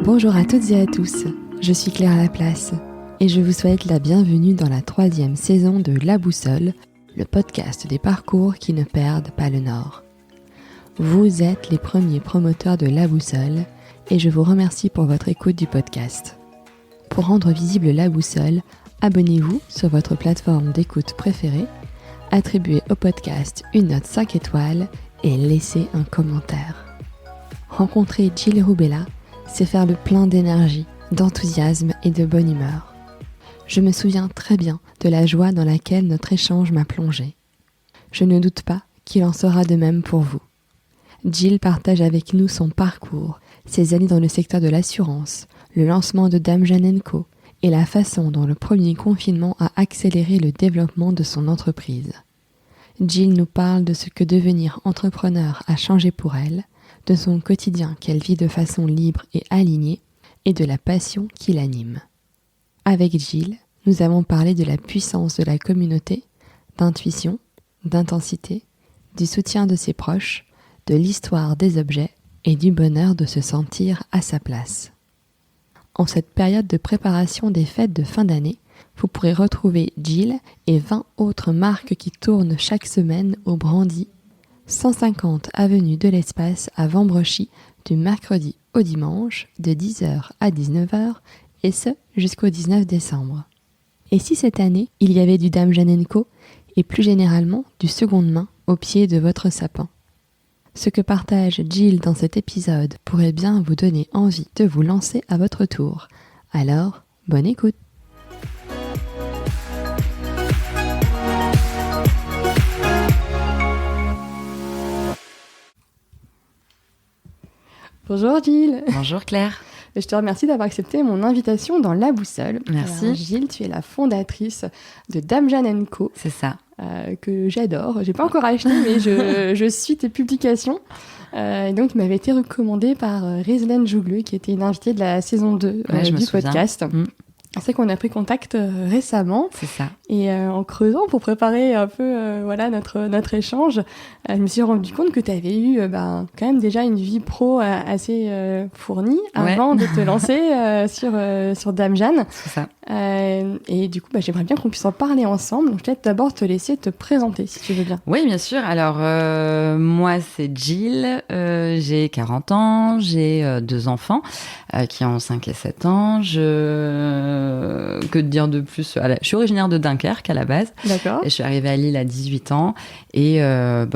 Bonjour à toutes et à tous, je suis Claire Laplace et je vous souhaite la bienvenue dans la 3e saison de La Boussole, le podcast des parcours qui ne perdent pas le nord. Vous êtes les premiers promoteurs de La Boussole et je vous remercie pour votre écoute du podcast. Pour rendre visible La Boussole, abonnez-vous sur votre plateforme d'écoute préférée, attribuez au podcast une note 5 étoiles et laissez un commentaire. Rencontrer Jill Rubella, c'est faire le plein d'énergie, d'enthousiasme et de bonne humeur. Je me souviens très bien de la joie dans laquelle notre échange m'a plongée. Je ne doute pas qu'il en sera de même pour vous. Jill partage avec nous son parcours, ses années dans le secteur de l'assurance, le lancement de Dame Jeanne & Co et la façon dont le premier confinement a accéléré le développement de son entreprise. Jill nous parle de ce que devenir entrepreneur a changé pour elle, de son quotidien qu'elle vit de façon libre et alignée, et de la passion qui l'anime. Avec Jill, nous avons parlé de la puissance de la communauté, d'intuition, d'intensité, du soutien de ses proches, de l'histoire des objets et du bonheur de se sentir à sa place. En cette période de préparation des fêtes de fin d'année, vous pourrez retrouver Jill et 20 autres marques qui tournent chaque semaine au Brandy, 150 avenue de l'Espace à Vambrochy, du mercredi au dimanche, de 10h à 19h, et ce jusqu'au 19 décembre. Et si cette année, il y avait du Dame Jeanne & Co, et plus généralement du seconde main au pied de votre sapin? Ce que partage Jill dans cet épisode pourrait bien vous donner envie de vous lancer à votre tour. Alors, bonne écoute! Bonjour Jill. Bonjour Claire. Je te remercie d'avoir accepté mon invitation dans La Boussole. Merci. Alors, Jill, tu es la fondatrice de Dame Jeanne & Co. C'est ça. Que j'adore. J'ai pas encore acheté, mais je suis tes publications. Et donc, il m'avait été recommandé par Réselaine Jougleux, qui était une invitée de la saison 2 du podcast. C'est qu'on a pris contact récemment. C'est ça. Et en creusant pour préparer un peu notre échange, je me suis rendu compte que tu avais eu quand même déjà une vie pro assez fournie avant de te lancer sur Dame Jeanne. C'est ça. Et du coup, j'aimerais bien qu'on puisse en parler ensemble. Donc, peut-être d'abord te laisser te présenter, si tu veux bien. Oui, bien sûr. Alors, moi, c'est Jill. J'ai 40 ans. J'ai 2 enfants qui ont 5 et 7 ans. Que dire de plus? Je suis originaire de Dunkerque à la base. D'accord. Et je suis arrivée à Lille à 18 ans. Et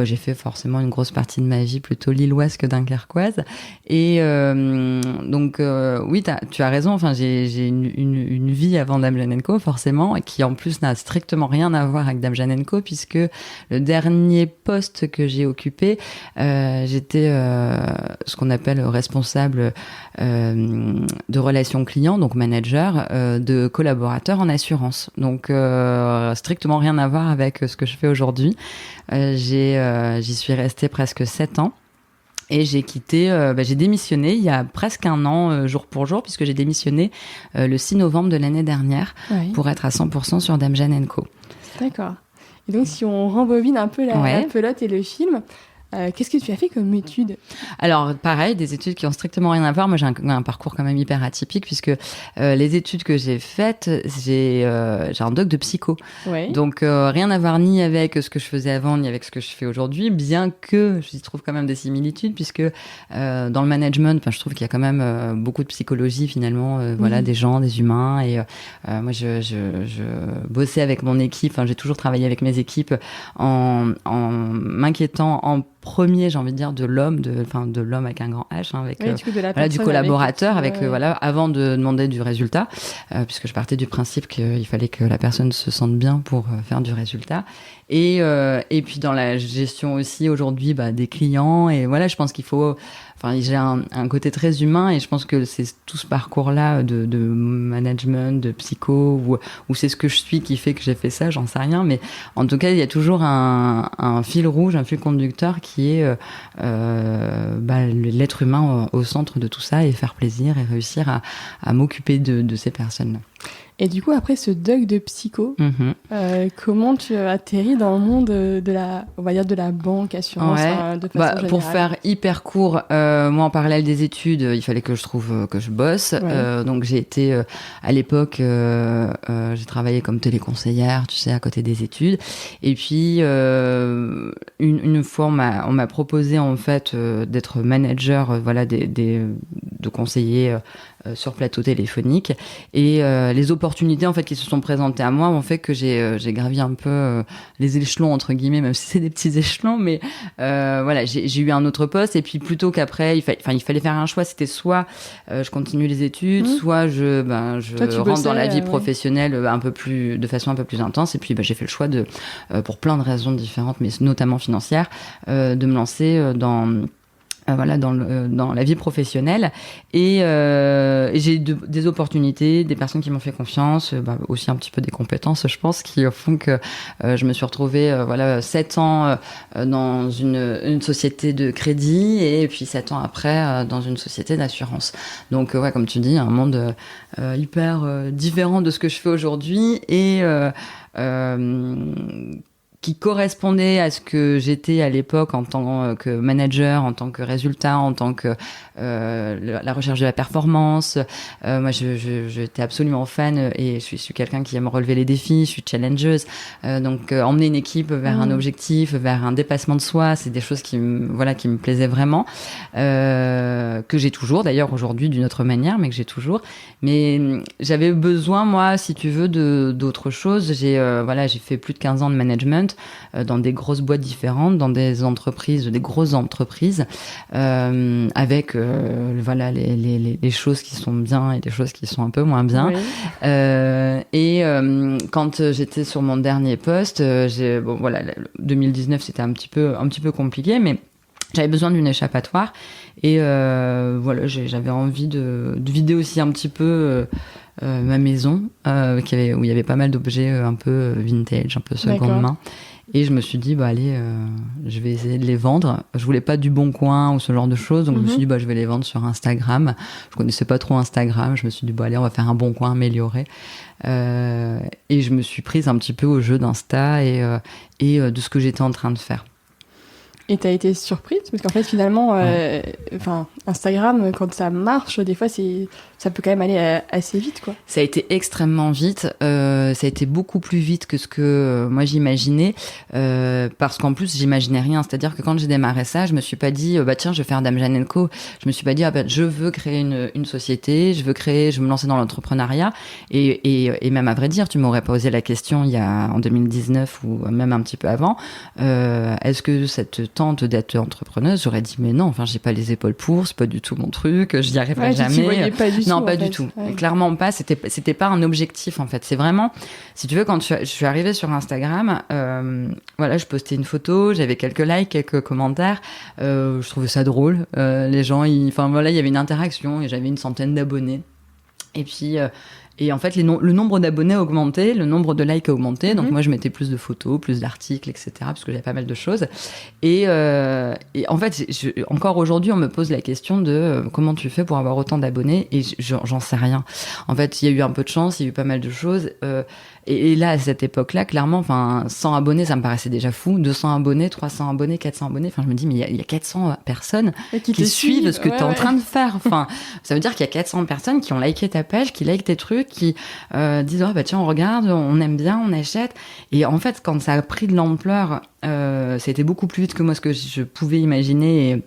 j'ai fait forcément une grosse partie de ma vie plutôt lilloise que dunkerquoise. Et donc, oui, tu as raison. Enfin, j'ai une vie avant Dame Jeanne & Co, forcément, et qui en plus n'a strictement rien à voir avec Dame Jeanne & Co, puisque le dernier poste que j'ai occupé, j'étais ce qu'on appelle responsable de relations clients, donc manager de collaborateurs en assurance. Donc strictement rien à voir avec ce que je fais aujourd'hui. J'y suis restée presque 7 ans. Et j'ai j'ai démissionné il y a presque un an, jour pour jour, puisque j'ai démissionné le 6 novembre de l'année dernière pour être à 100% sur Dame Jeanne & Co. D'accord. Et donc, si on rembobine un peu la pelote et le film, qu'est-ce que tu as fait comme études? Alors, pareil, des études qui ont strictement rien à voir. Moi, j'ai un parcours quand même hyper atypique, puisque les études que j'ai faites, j'ai un doc de psycho. Ouais. Donc, rien à voir ni avec ce que je faisais avant, ni avec ce que je fais aujourd'hui, bien que j'y trouve quand même des similitudes, puisque dans le management, je trouve qu'il y a quand même beaucoup de psychologie, finalement, des gens, des humains. Et moi, je bossais avec mon équipe. J'ai toujours travaillé avec mes équipes en m'inquiétant en premier, j'ai envie de dire, de l'homme, de l'homme avec un grand H, avec du collaborateur, avant de demander du résultat, puisque je partais du principe qu'il fallait que la personne se sente bien pour faire du résultat. Et puis dans la gestion aussi aujourd'hui des clients, et voilà, je pense qu'il faut... j'ai un côté très humain, et je pense que c'est tout ce parcours-là de management, de psycho, ou c'est ce que je suis qui fait que j'ai fait ça, j'en sais rien, mais en tout cas, il y a toujours un fil rouge, un fil conducteur qui est l'être humain au centre de tout ça, et faire plaisir et réussir à m'occuper de ces personnes-là. Et du coup, après ce doc de psycho, comment tu atterris dans le monde on va dire de la banque, assurance, de façon générale? Pour faire hyper court, moi en parallèle des études, il fallait que je trouve que je bosse. Donc j'ai été, à l'époque, j'ai travaillé comme téléconseillère, tu sais, à côté des études. Et puis, une fois, on m'a proposé en fait d'être manager, de conseillers sur plateau téléphonique, et les opportunités en fait qui se sont présentées à moi ont fait que j'ai gravi un peu les échelons entre guillemets, même si c'est des petits échelons, mais j'ai eu un autre poste, et puis plutôt qu'après il fallait faire un choix, c'était soit je continue les études, soit je rentre dans la vie professionnelle de façon un peu plus intense, et puis j'ai fait le choix de pour plein de raisons différentes, mais notamment financières, de me lancer dans la vie professionnelle, et j'ai eu des opportunités, des personnes qui m'ont fait confiance, aussi un petit peu des compétences, je pense, qui font que je me suis retrouvée 7 ans dans une société de crédit, et puis 7 ans après dans une société d'assurance. Donc comme tu dis, un monde hyper différent de ce que je fais aujourd'hui, et qui correspondait à ce que j'étais à l'époque en tant que manager, en tant que résultat, en tant que la recherche de la performance. Moi, j'étais absolument fan, et je suis quelqu'un qui aime relever les défis, je suis challengeuse. Donc, emmener une équipe vers un objectif, vers un dépassement de soi, c'est des choses qui me plaisaient vraiment, que j'ai toujours d'ailleurs aujourd'hui d'une autre manière, mais que j'ai toujours. Mais j'avais besoin, moi, si tu veux, d'autre chose. J'ai fait plus de 15 ans de management dans des grosses boîtes différentes, dans des grosses entreprises, avec les choses qui sont bien et des choses qui sont un peu moins bien. Oui. Quand j'étais sur mon dernier poste, 2019 c'était un petit peu compliqué, mais j'avais besoin d'une échappatoire, et j'avais envie de vider aussi un petit peu ma maison, où il y avait pas mal d'objets un peu vintage, un peu seconde main. Et je me suis dit, je vais essayer de les vendre. Je voulais pas du Bon Coin ou ce genre de choses, donc je me suis dit, je vais les vendre sur Instagram. Je connaissais pas trop Instagram. Je me suis dit, on va faire un Bon Coin amélioré. Et je me suis prise un petit peu au jeu d'Insta et de ce que j'étais en train de faire. Et t'as été surprise? Parce qu'en fait, finalement, Instagram, quand ça marche, des fois, ça peut quand même aller assez vite, quoi. Ça a été extrêmement vite. Ça a été beaucoup plus vite que ce que moi j'imaginais. Parce qu'en plus, j'imaginais rien. C'est-à-dire que quand j'ai démarré ça, je me suis pas dit, tiens, je vais faire Dame Jeanne & Co. Je me suis pas dit, je veux créer une société, je veux me lancer dans l'entrepreneuriat. Et même à vrai dire, tu m'aurais posé la question en 2019 ou même un petit peu avant, est-ce que cette tente d'être entrepreneuse, j'aurais dit mais non, j'ai pas les épaules pour, c'est pas du tout mon truc, je n'y arriverai jamais. Tu voyais pas du non, pas du tout. Ouais. Clairement pas, c'était pas un objectif en fait. C'est vraiment, si tu veux, quand je suis arrivée sur Instagram, je postais une photo, j'avais quelques likes, quelques commentaires, je trouvais ça drôle. Les gens, il y avait une interaction, et j'avais une centaine d'abonnés. Et puis et en fait, le nombre d'abonnés a augmenté, le nombre de likes a augmenté. Donc moi, je mettais plus de photos, plus d'articles, etc. Parce que j'avais pas mal de choses. Et en fait, encore aujourd'hui, on me pose la question de comment tu fais pour avoir autant d'abonnés. Et j'en sais rien. En fait, il y a eu un peu de chance, il y a eu pas mal de choses. Et là, à cette époque-là, clairement, 100 abonnés, ça me paraissait déjà fou. 200 abonnés, 300 abonnés, 400 abonnés. Je me dis, mais il y a 400 personnes qui suivent ce que tu es en train de faire. Ça veut dire qu'il y a 400 personnes qui ont liké ta page, qui likent tes trucs, qui disent, tiens, on regarde, on aime bien, on achète. Et en fait, quand ça a pris de l'ampleur, ça a été beaucoup plus vite que moi, ce que je pouvais imaginer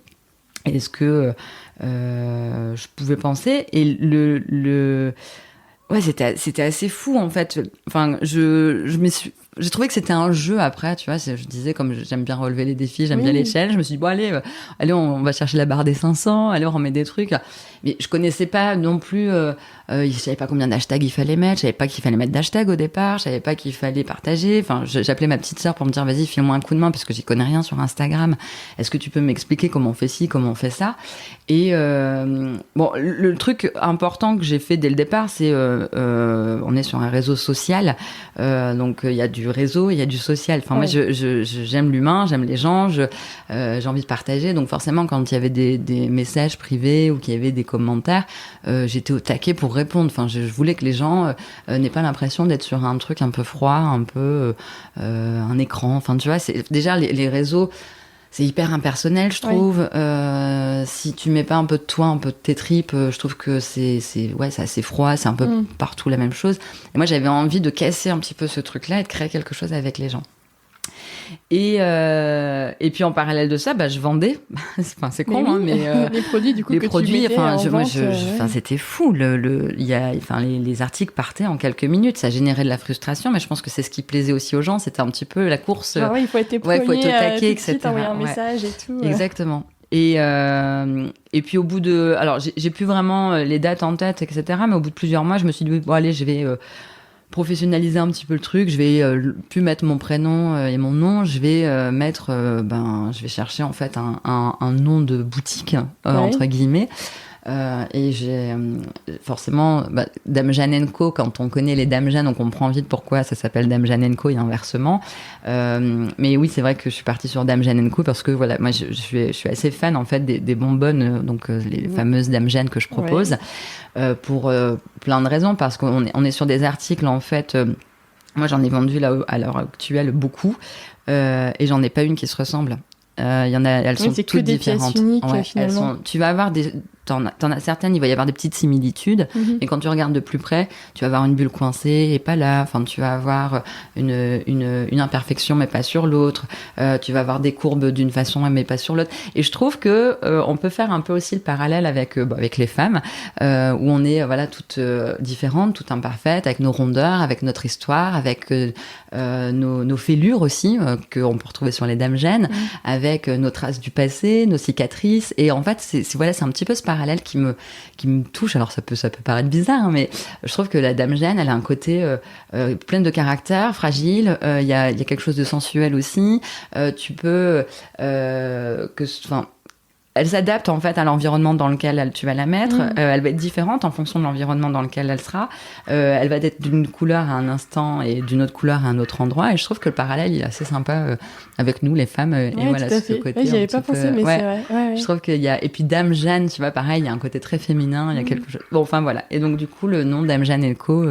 et ce que je pouvais penser. Et c'était assez fou en fait. J'ai trouvé que c'était un jeu après, tu vois. Je disais, comme j'aime bien relever les défis, j'aime bien les challenges, je me suis dit, allez, on va chercher la barre des 500, allez, on remet des trucs. Mais je connaissais pas non plus, je savais pas combien d'hashtags il fallait mettre, je savais pas qu'il fallait mettre d'hashtags au départ, je savais pas qu'il fallait partager. J'appelais ma petite sœur pour me dire, vas-y, file-moi un coup de main parce que j'y connais rien sur Instagram. Est-ce que tu peux m'expliquer comment on fait ci, comment on fait ça? Et le truc important que j'ai fait dès le départ, c'est on est sur un réseau social, donc il y a du réseau, il y a du social. Enfin, moi, j'aime l'humain, j'aime les gens, j'ai envie de partager. Donc, forcément, quand il y avait des messages privés ou qu'il y avait des commentaires, j'étais au taquet pour répondre. Enfin, je voulais que les gens n'aient pas l'impression d'être sur un truc un peu froid, un peu un écran. Enfin, tu vois, c'est déjà les réseaux. C'est hyper impersonnel, je trouve. Si tu mets pas un peu de toi, un peu de tes tripes, je trouve que c'est assez froid, c'est un peu partout la même chose. Et moi, j'avais envie de casser un petit peu ce truc-là et de créer quelque chose avec les gens. Et puis en parallèle de ça, je vendais. C'est con, mais les produits du coup les produits. C'était fou. Les articles partaient en quelques minutes. Ça générait de la frustration, mais je pense que c'est ce qui plaisait aussi aux gens. C'était un petit peu la course. Il faut être éprouvé, faut être au taquet, etc. Envoyer un message et tout. Exactement. Et puis au bout de, alors j'ai plus vraiment les dates en tête, etc. Mais au bout de plusieurs mois, je me suis dit bon allez, je vais professionnaliser un petit peu le truc. Je vais plus mettre mon prénom et mon nom. Je vais je vais chercher en fait un nom de boutique entre guillemets. Et j'ai forcément Dame Jeanne & Co. Quand on connaît les Dame Jeanne, on comprend vite pourquoi ça s'appelle Dame Jeanne & Co. et inversement. Mais oui, c'est vrai que je suis partie sur Dame Jeanne & Co. parce que voilà, moi je suis assez fan en fait des bonbonnes, donc les fameuses Dame Jeanne que je propose pour plein de raisons, parce qu'on est sur des articles en fait. Moi, j'en ai vendu là à l'heure actuelle beaucoup, et j'en ai pas une qui se ressemble. Il y en a, elles sont toutes différentes. Uniques, finalement. Tu vas avoir t'en as certaines, il va y avoir des petites similitudes, et quand tu regardes de plus près, tu vas avoir une bulle coincée et pas là. Enfin, tu vas avoir une imperfection mais pas sur l'autre. Tu vas avoir des courbes d'une façon mais pas sur l'autre. Et je trouve que on peut faire un peu aussi le parallèle avec les femmes, où on est toutes différentes, toutes imparfaites, avec nos rondeurs, avec notre histoire, avec nos fêlures aussi qu'on peut retrouver sur les Dames Jeanne, avec nos traces du passé, nos cicatrices. Et en fait, c'est un petit peu ce parallèle qui me touche. Alors ça peut paraître bizarre, mais je trouve que la Dame Jeanne, elle a un côté plein de caractère, fragile. Il y a quelque chose de sensuel aussi. Tu peux elle s'adapte en fait à l'environnement dans lequel tu vas la mettre. Elle va être différente en fonction de l'environnement dans lequel elle sera. Elle va être d'une couleur à un instant et d'une autre couleur à un autre endroit. Et je trouve que le parallèle il est assez sympa avec nous les femmes. Et voilà, ce côté. J'y avais pas pensé, mais c'est vrai. Ouais. Je trouve qu'il y a, et puis Dame Jeanne, tu vois, pareil, il y a un côté très féminin. Il y a quelque chose. Bon, enfin voilà. Et donc du coup, le nom Dame Jeanne & Co.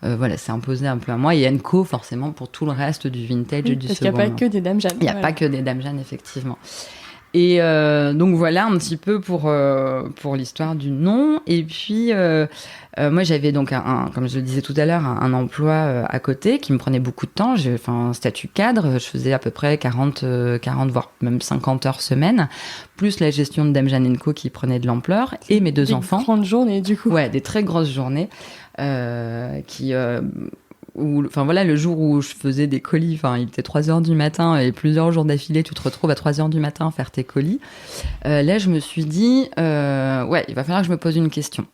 C'est imposé un peu à moi, et Co forcément pour tout le reste du vintage et du parce second. Parce qu'il n'y a pas que des Dames Jeanne. Il n'y a pas que des Dames Jeanne, effectivement. Et donc voilà un petit peu pour l'histoire du nom. Et puis moi j'avais donc comme je le disais tout à l'heure, un emploi à côté qui me prenait beaucoup de temps. J'ai un statut cadre, je faisais à peu près 40 voire même 50 heures semaine, plus la gestion de Dame Jeanne & Co qui prenait de l'ampleur, et mes deux enfants. Des grandes journées du coup. Ouais, des très grosses journées le jour où je faisais des colis, il était 3h du matin et plusieurs jours d'affilée, tu te retrouves à 3h du matin à faire tes colis. Là, je me suis dit, il va falloir que je me pose une question.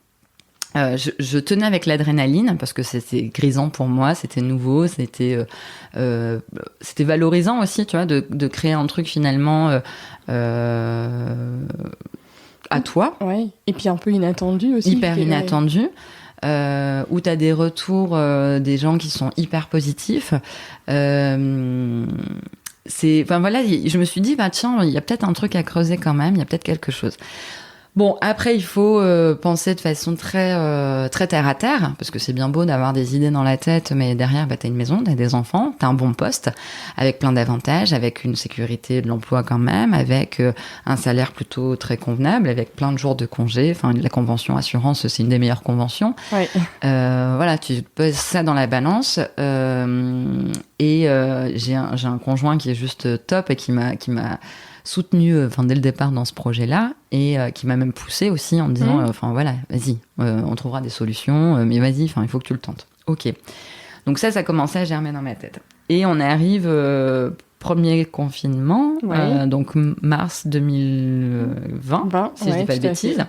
Je tenais avec l'adrénaline parce que c'était grisant pour moi, c'était nouveau, c'était valorisant aussi, tu vois, de créer un truc finalement à toi. Ouais. Et puis un peu inattendu aussi. Hyper inattendu. Où tu as des retours des gens qui sont hyper positifs. Je me suis dit, tiens, il y a peut-être un truc à creuser quand même, il y a peut-être quelque chose. Bon, après, il faut penser de façon très, très terre à terre, parce que c'est bien beau d'avoir des idées dans la tête, mais derrière, t'as une maison, t'as des enfants, t'as un bon poste, avec plein d'avantages, avec une sécurité de l'emploi quand même, avec un salaire plutôt très convenable, avec plein de jours de congé. La convention assurance, c'est une des meilleures conventions. Ouais. Tu poses ça dans la balance, et j'ai un conjoint qui est juste top et qui m'a soutenu dès le départ dans ce projet-là, et qui m'a même poussé aussi en me disant vas-y, on trouvera des solutions, mais vas-y, il faut que tu le tentes. Ok. Donc ça commençait à germer dans ma tête. Et on arrive premier confinement, donc mars 2020, si je dis pas de bêtises.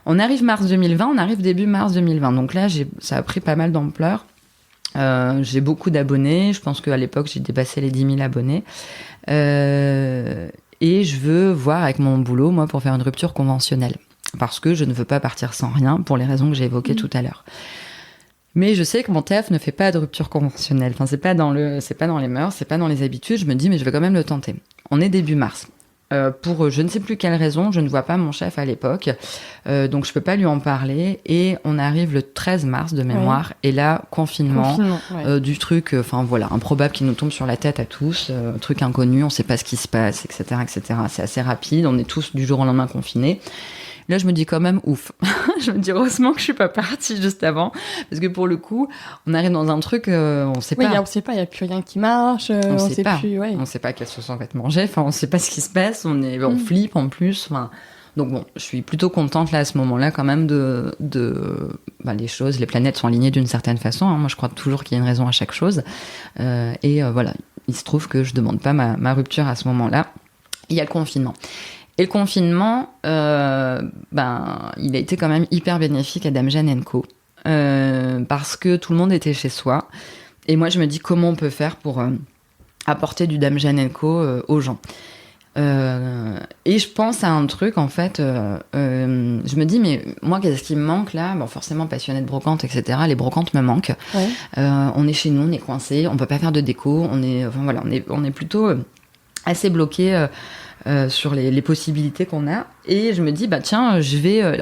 On arrive mars 2020, on arrive début mars 2020. Donc là, ça a pris pas mal d'ampleur. J'ai beaucoup d'abonnés. Je pense qu'à l'époque, j'ai dépassé les 10 000 abonnés. Et je veux voir avec mon boulot, moi, pour faire une rupture conventionnelle. Parce que je ne veux pas partir sans rien, pour les raisons que j'ai évoquées tout à l'heure. Mais je sais que mon taf ne fait pas de rupture conventionnelle. Enfin, c'est pas dans les mœurs, c'est pas dans les habitudes. Je me dis, mais je vais quand même le tenter. On est début mars. Pour je ne sais plus quelle raison, je ne vois pas mon chef à l'époque, donc je peux pas lui en parler. Et on arrive le 13 mars de mémoire, et là, confinement du truc, enfin voilà, improbable qui nous tombe sur la tête à tous, truc inconnu, on sait pas ce qui se passe, etc., etc. C'est assez rapide, on est tous du jour au lendemain confinés. Là, je me dis quand même ouf. Je me dis heureusement que je suis pas partie juste avant, parce que pour le coup, on arrive dans un truc, on sait pas. Oui, on sait pas, il y a plus rien qui marche. On sait pas. Plus, on sait pas quelles sont vêtements manger. Enfin, on sait pas ce qui se passe. On flippe en plus. Enfin, donc bon, je suis plutôt contente là à ce moment-là quand même les choses, les planètes sont alignées d'une certaine façon. Hein. Moi, je crois toujours qu'il y a une raison à chaque chose. Voilà, il se trouve que je demande pas ma rupture à ce moment-là. Il y a le confinement. Et le confinement, il a été quand même hyper bénéfique à Dame Jeanne & Co. Parce que tout le monde était chez soi. Et moi, je me dis comment on peut faire pour apporter du Dame Jeanne & Co. Aux gens. Et je pense à un truc, en fait, je me dis, mais moi, qu'est-ce qui me manque là ? Bon, forcément, passionnée de brocante, etc. Les brocantes me manquent. Ouais. On est chez nous, on est coincés, on peut pas faire de déco. On est plutôt assez bloqués sur les possibilités qu'on a. Et je me dis, tiens,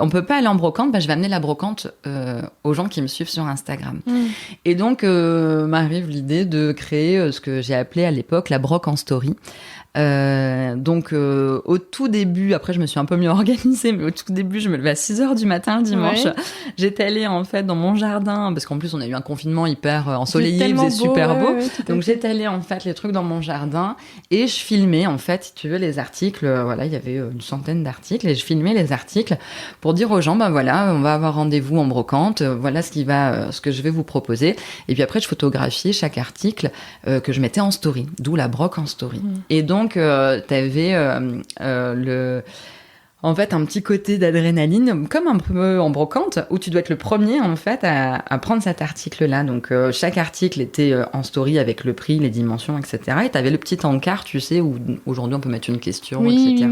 on peut pas aller en brocante, je vais amener la brocante aux gens qui me suivent sur Instagram. Et donc, m'arrive l'idée de créer ce que j'ai appelé à l'époque la broc en story. Donc au tout début, après je me suis un peu mieux organisée, mais au tout début je me levais à 6h du matin le dimanche. J'étais allée en fait dans mon jardin, parce qu'en plus on a eu un confinement hyper ensoleillé, il faisait super beau. Donc j'étais allée en fait les trucs dans mon jardin et je filmais en fait, si tu veux, les articles. Il y avait une centaine d'articles et je filmais les articles pour dire aux gens, on va avoir rendez-vous en brocante, voilà ce que je vais vous proposer. Et puis après je photographiais chaque article que je mettais en story, d'où la broc en story. Et donc t'avais en fait un petit côté d'adrénaline, comme un peu en brocante, où tu dois être le premier en fait à prendre cet article-là. Donc chaque article était en story avec le prix, les dimensions, etc. Et t'avais le petit encart, tu sais, où aujourd'hui on peut mettre une question, etc.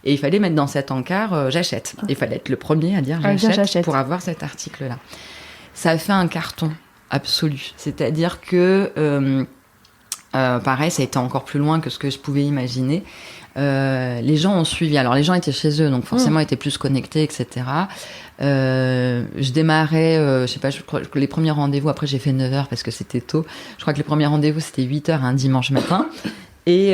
Et il fallait mettre dans cet encart j'achète. Il fallait être le premier à dire j'achète pour avoir cet article-là. Ça a fait un carton absolu. C'est-à-dire que pareil, ça a été encore plus loin que ce que je pouvais imaginer. Les gens ont suivi. Alors, les gens étaient chez eux, donc forcément, étaient plus connectés, etc. Je démarrais, je crois que les premiers rendez-vous, après j'ai fait 9h parce que c'était tôt. Je crois que les premiers rendez-vous, c'était 8h un dimanche matin. Et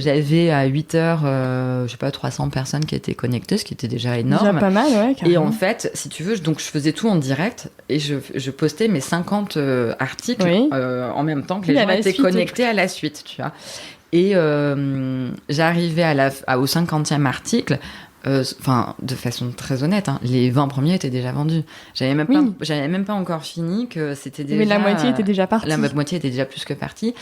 j'avais à 8h, 300 personnes qui étaient connectées, ce qui était déjà énorme. Déjà pas mal, ouais, carrément. Et en fait, si tu veux, donc je faisais tout en direct et je postais mes 50 articles en même temps que les gens étaient connectés à la suite, tu vois. Et j'arrivais au 50e article. De façon très honnête, les 20 premiers étaient déjà vendus. J'avais même pas encore fini que c'était déjà... Mais la moitié était déjà partie. La moitié était déjà plus que partie.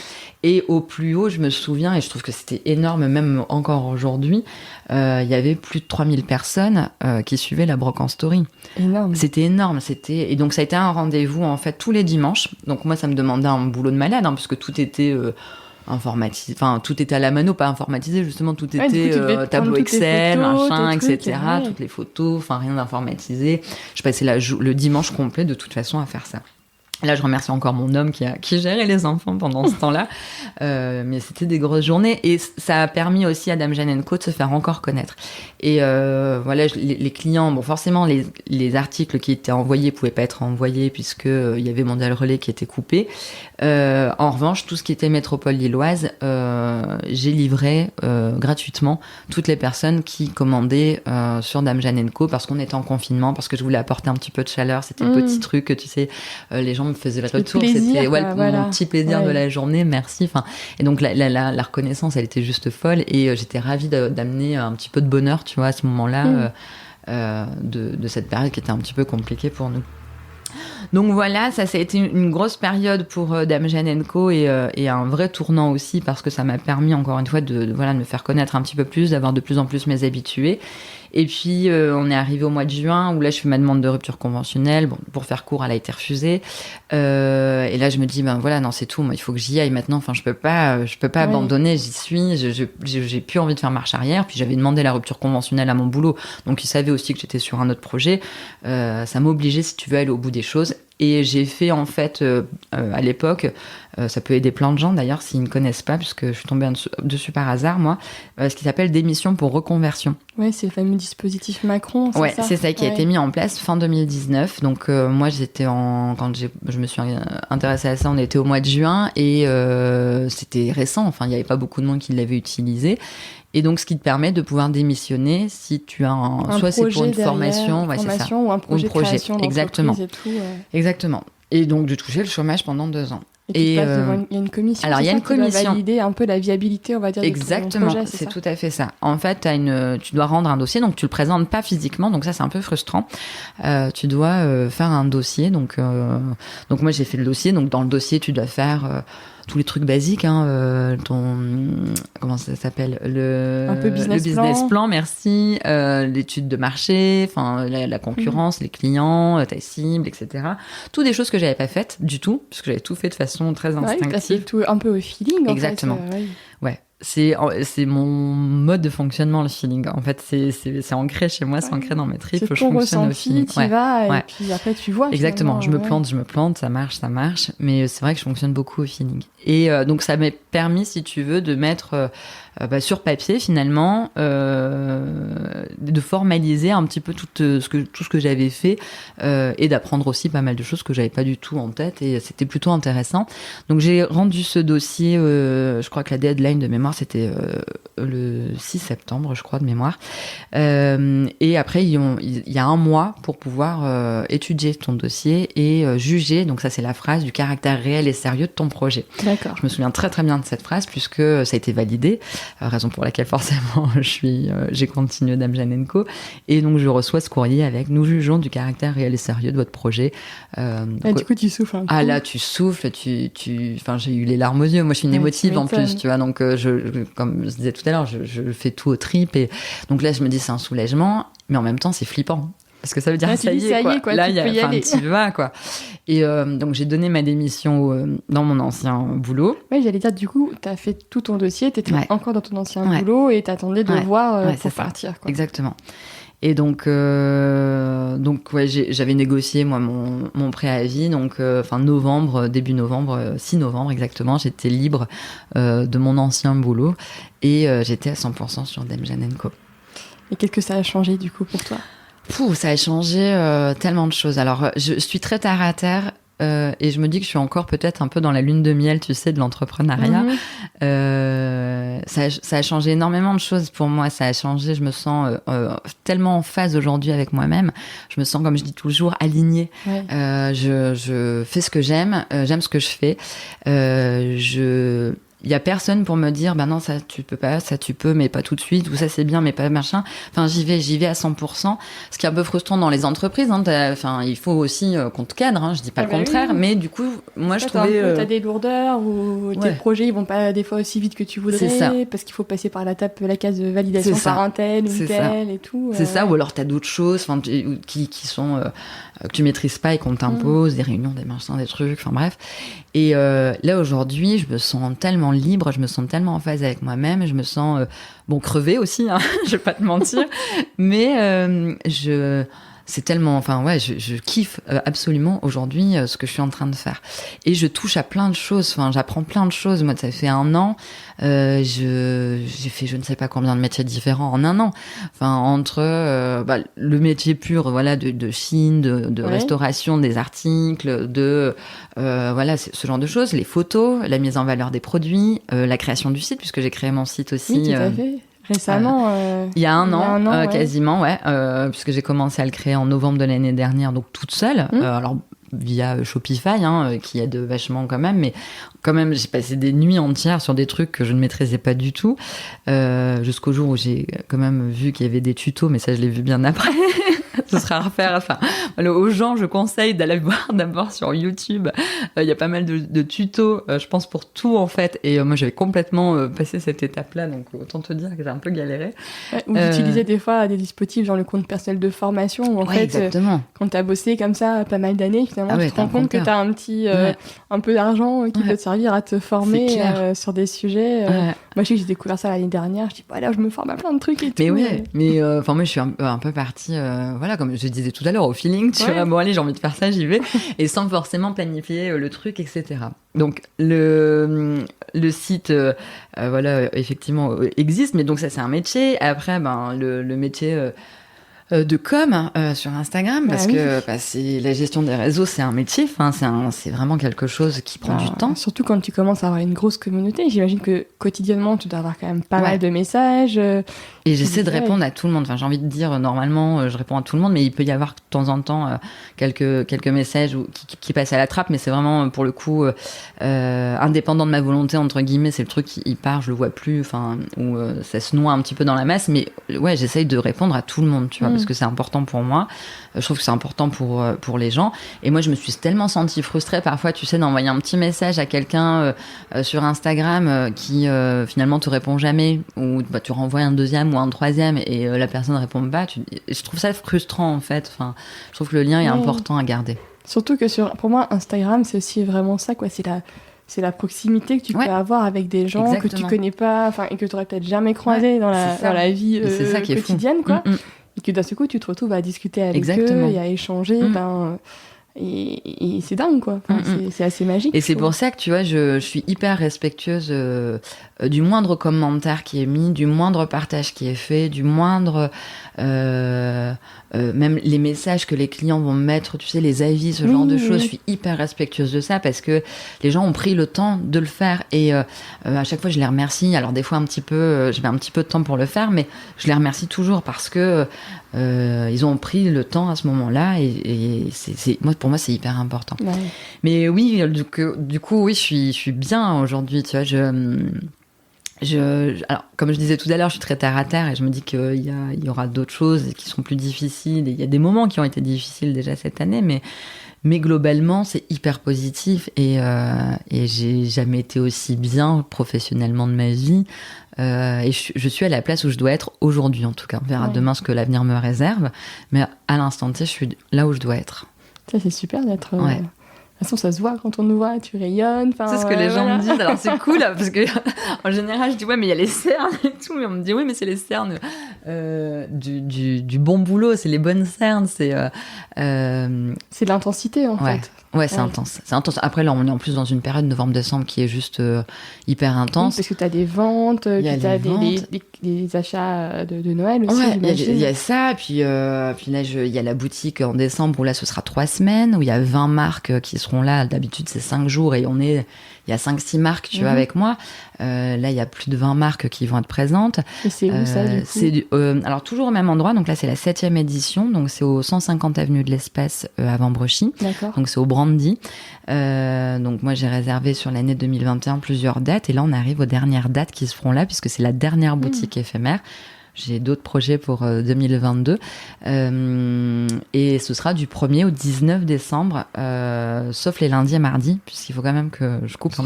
Et au plus haut, je me souviens, et je trouve que c'était énorme, même encore aujourd'hui, il y avait plus de 3000 personnes qui suivaient la broc en story. Énorme. C'était énorme. Et donc, ça a été un rendez-vous, en fait, tous les dimanches. Donc, moi, ça me demandait un boulot de malade, parce que tout était... informatisé, tout était à la mano, pas informatisé, justement, tout était tableau Excel, photos, machin, etc. Toutes les photos, rien d'informatisé. Je passais le dimanche complet, de toute façon, à faire ça. Là, je remercie encore mon homme qui gérait les enfants pendant ce temps-là. Mais c'était des grosses journées. Et ça a permis aussi à Dame Jeanne & Co de se faire encore connaître. Et les clients, forcément, les articles qui étaient envoyés pouvaient pas être envoyés puisque il y avait Mondial Relais qui était coupé. En revanche, tout ce qui était métropole lilloise, j'ai livré gratuitement toutes les personnes qui commandaient sur Dame Jeanne & Co parce qu'on était en confinement, parce que je voulais apporter un petit peu de chaleur. C'était le petit truc que, tu sais, les gens me faisaient le retour. C'était mon petit plaisir de la journée, merci. Et donc la reconnaissance, elle était juste folle. Et j'étais ravie d'amener un petit peu de bonheur, tu vois, à ce moment-là, de cette période qui était un petit peu compliquée pour nous. Donc voilà, ça a été une grosse période pour Dame Jeanne & Co et un vrai tournant aussi parce que ça m'a permis encore une fois de me faire connaître un petit peu plus, d'avoir de plus en plus mes habitués. Et puis on est arrivé au mois de juin où là je fais ma demande de rupture conventionnelle. Bon, pour faire court, elle a été refusée. Et là je me dis non, c'est tout, moi il faut que j'y aille maintenant. Je peux pas abandonner. J'y suis. J'ai plus envie de faire marche arrière. Puis j'avais demandé la rupture conventionnelle à mon boulot, donc ils savaient aussi que j'étais sur un autre projet. Ça m'obligeait, si tu veux, à aller au bout des choses. Et j'ai fait en fait à l'époque, ça peut aider plein de gens d'ailleurs s'ils ne connaissent pas, puisque je suis tombée dessus par hasard moi, ce qui s'appelle démission pour reconversion. Ouais, c'est le fameux dispositif Macron. C'est ça qui a été mis en place fin 2019. Donc moi quand je me suis intéressée à ça, on était au mois de juin et c'était récent. Enfin, il n'y avait pas beaucoup de monde qui l'avait utilisé. Et donc, ce qui te permet de pouvoir démissionner si tu as soit c'est pour une formation, c'est ça, ou un projet de création exactement. Et tout, Exactement. Et donc, de toucher le chômage pendant 2 ans. Et il y a une commission. Alors, il y a une commission qui doit valider un peu la viabilité, on va dire. Exactement, de ton projet, c'est tout à fait ça. En fait, tu dois rendre un dossier, donc tu le présentes pas physiquement, donc ça c'est un peu frustrant. Tu dois faire un dossier, donc moi j'ai fait le dossier. Donc dans le dossier, tu dois faire tous les trucs basiques, comment ça s'appelle, un peu le business plan, merci, l'étude de marché, enfin la concurrence, les clients, ta cible, etc. Tout des choses que j'avais pas faites du tout, parce que j'avais tout fait de façon très instinctive. C'est tout un peu au feeling. Exactement. En fait, ouais. C'est mon mode de fonctionnement, le feeling. En fait, c'est ancré chez moi, c'est ancré dans mes tripes. Je fonctionne au feeling. Tu vas et puis après tu vois. Exactement. Je me plante, ça marche. Mais c'est vrai que je fonctionne beaucoup au feeling. Et donc ça m'a permis, si tu veux, de mettre sur papier finalement, de formaliser un petit peu tout ce que j'avais fait et d'apprendre aussi pas mal de choses que j'avais pas du tout en tête. Et c'était plutôt intéressant. Donc j'ai rendu ce dossier. Je crois que la deadline de mémoire c'était le 6 septembre, je crois, de mémoire. Et après, il y a 1 mois pour pouvoir étudier ton dossier et juger, donc ça c'est la phrase, du caractère réel et sérieux de ton projet. D'accord. Je me souviens très très bien de cette phrase puisque ça a été validé, raison pour laquelle forcément j'ai continué Dame Jeanne & Co. Et donc je reçois ce courrier avec « Nous jugeons du caractère réel et sérieux de votre projet ». Du coup tu souffles un peu. Ah là tu souffles, enfin j'ai eu les larmes aux yeux, moi je suis une émotive en plus, tu vois, donc comme je disais tout à l'heure, je fais tout aux tripes et donc là je me dis c'est un soulagement, mais en même temps c'est flippant. Parce que ça veut dire ça y est, quoi. Là, tu vas, quoi. Et donc, j'ai donné ma démission dans mon ancien boulot. Oui, j'allais dire, du coup, tu as fait tout ton dossier, tu étais encore dans ton ancien boulot et tu attendais de voir pour partir. Quoi. Exactement. Et donc j'avais négocié, moi, mon préavis. Donc, début novembre, 6 novembre exactement, j'étais libre de mon ancien boulot. Et j'étais à 100% sur Dame Jeanne & Co. Et qu'est-ce que ça a changé, du coup, pour toi ? Ça a changé tellement de choses. Alors, je suis très terre à terre et je me dis que je suis encore peut-être un peu dans la lune de miel, tu sais, de l'entrepreneuriat. Ça a changé énormément de choses pour moi. Ça a changé, je me sens tellement en phase aujourd'hui avec moi-même. Je me sens, comme je dis toujours, alignée. Ouais. Je fais ce que j'aime ce que je fais. Il y a personne pour me dire non, ça tu peux pas, ça tu peux mais pas tout de suite, ou ça c'est bien mais pas machin. Enfin j'y vais à 100%. Ce qui est un peu frustrant dans les entreprises, il faut aussi qu'on te cadre, je dis pas le contraire, mais du coup moi je trouvais t'as des lourdeurs ou tes projets ils vont pas des fois aussi vite que tu voudrais parce qu'il faut passer par la case de validation par un tel ou tel et tout. C'est ça, ou alors t'as d'autres choses qui sont que tu maîtrises pas et qu'on t'impose, des réunions, des machins, des trucs, enfin bref. Et là aujourd'hui je me sens tellement libre, je me sens tellement en phase avec moi-même, je me sens crevée aussi, je vais pas te mentir, mais c'est tellement, je kiffe absolument aujourd'hui ce que je suis en train de faire. Et je touche à plein de choses, j'apprends plein de choses. Moi, ça fait 1 an, j'ai fait je ne sais pas combien de métiers différents en 1 an. Entre le métier pur, de Chine, de restauration des articles, ce genre de choses, les photos, la mise en valeur des produits, la création du site, puisque j'ai créé mon site aussi. Oui, tout à fait. Récemment, il y a un an, quasiment, puisque j'ai commencé à le créer en novembre de l'année dernière, donc toute seule. Alors via Shopify, qui aide vachement quand même, mais quand même j'ai passé des nuits entières sur des trucs que je ne maîtrisais pas du tout, jusqu'au jour où j'ai quand même vu qu'il y avait des tutos, mais ça je l'ai vu bien après. Ce sera à refaire. Aux gens, je conseille d'aller voir d'abord sur YouTube. Il y a pas mal de tutos, je pense, pour tout, en fait. Et moi, j'avais complètement passé cette étape-là, donc autant te dire que j'ai un peu galéré. Ou d'utiliser des fois des dispositifs, genre le compte personnel de formation, où en fait, quand t'as bossé comme ça pas mal d'années, finalement, tu te rends compte que t'as un petit un peu d'argent qui peut te servir à te former sur des sujets. Moi, je sais que j'ai découvert ça l'année dernière. Je dis, là, je me forme à plein de trucs et tout. Mais ouais, mais moi, je suis un peu partie, voilà, comme je disais tout à l'heure, au feeling, tu vois, bon, allez, j'ai envie de faire ça, j'y vais, et sans forcément planifier le truc, etc. Donc, le site, voilà, effectivement, existe, mais donc ça, c'est un métier. Après, le métier... de com sur Instagram parce que c'est la gestion des réseaux, c'est un métier, c'est vraiment quelque chose qui prend du temps, surtout quand tu commences à avoir une grosse communauté. J'imagine que quotidiennement tu dois avoir quand même pas mal de messages et j'essaie de répondre à tout le monde. J'ai envie de dire, normalement je réponds à tout le monde, mais il peut y avoir de temps en temps quelques messages qui passent à la trappe, mais c'est vraiment pour le coup indépendant de ma volonté, entre guillemets. C'est le truc qui part, je le vois plus, où ça se noie un petit peu dans la masse, mais ouais, j'essaye de répondre à tout le monde, tu vois, parce que c'est important pour moi. Je trouve que c'est important pour les gens. Et moi, je me suis tellement sentie frustrée parfois, tu sais, d'envoyer un petit message à quelqu'un sur Instagram qui finalement te répond jamais, ou tu renvoies un deuxième ou un troisième et la personne ne répond pas. Je trouve ça frustrant, en fait. Je trouve que le lien est important à garder. Surtout que pour moi, Instagram, c'est aussi vraiment ça, quoi. C'est la proximité que tu peux avoir avec des gens que tu connais pas, et que tu aurais peut-être jamais croisé dans la vie quotidienne, quoi. Et que d'un seul coup, tu te retrouves à discuter avec eux et à échanger. Et c'est dingue, quoi. C'est assez magique. Et c'est pour ça que, tu vois, je suis hyper respectueuse du moindre commentaire qui est mis, du moindre partage qui est fait, du moindre... même les messages que les clients vont mettre, tu sais, les avis, ce genre de choses. Je suis hyper respectueuse de ça parce que les gens ont pris le temps de le faire et à chaque fois je les remercie. Alors des fois je mets un petit peu de temps pour le faire, mais je les remercie toujours parce que ils ont pris le temps à ce moment-là et pour moi c'est hyper important. Ouais. Mais oui, du coup oui, je suis bien aujourd'hui, tu vois. Alors, comme je disais tout à l'heure, je suis très terre à terre et je me dis qu'il y aura d'autres choses qui seront plus difficiles. Et il y a des moments qui ont été difficiles déjà cette année, mais globalement, c'est hyper positif et j'ai jamais été aussi bien professionnellement de ma vie. Et je suis à la place où je dois être aujourd'hui, en tout cas. On verra demain ce que l'avenir me réserve, mais à l'instant T, je suis là où je dois être. Ça, c'est super d'être... De toute façon, ça se voit quand on nous voit, tu rayonnes. C'est ce que les gens me disent. Alors, c'est cool, parce que en général, je dis, ouais, mais il y a les cernes et tout. Mais on me dit, oui, mais c'est les cernes du bon boulot, c'est les bonnes cernes. C'est de l'intensité, en fait. Ouais, c'est intense. C'est intense. Après, là, on est en plus dans une période novembre-décembre qui est juste hyper intense. Oui, parce que tu as des ventes, tu as des achats de Noël aussi. Ouais, il y a ça. Puis là, il y a la boutique en décembre où là, ce sera 3 semaines, où il y a 20 marques qui seront là. D'habitude, c'est 5 jours et il y a 5-6 marques, tu vois, avec moi. Là, il y a plus de 20 marques qui vont être présentes. Et c'est où ça, du coup alors, toujours au même endroit. Donc là, c'est la 7e édition. Donc, c'est au 150 avenue de l'Espèce à Vambrechy. D'accord. Donc, c'est au Brandy. Donc, moi, j'ai réservé sur l'année 2021 plusieurs dates. Et là, on arrive aux dernières dates qui se feront là, puisque c'est la dernière boutique éphémère. J'ai d'autres projets pour 2022. Et ce sera du 1er au 19 décembre, sauf les lundis et mardis, puisqu'il faut quand même que je coupe un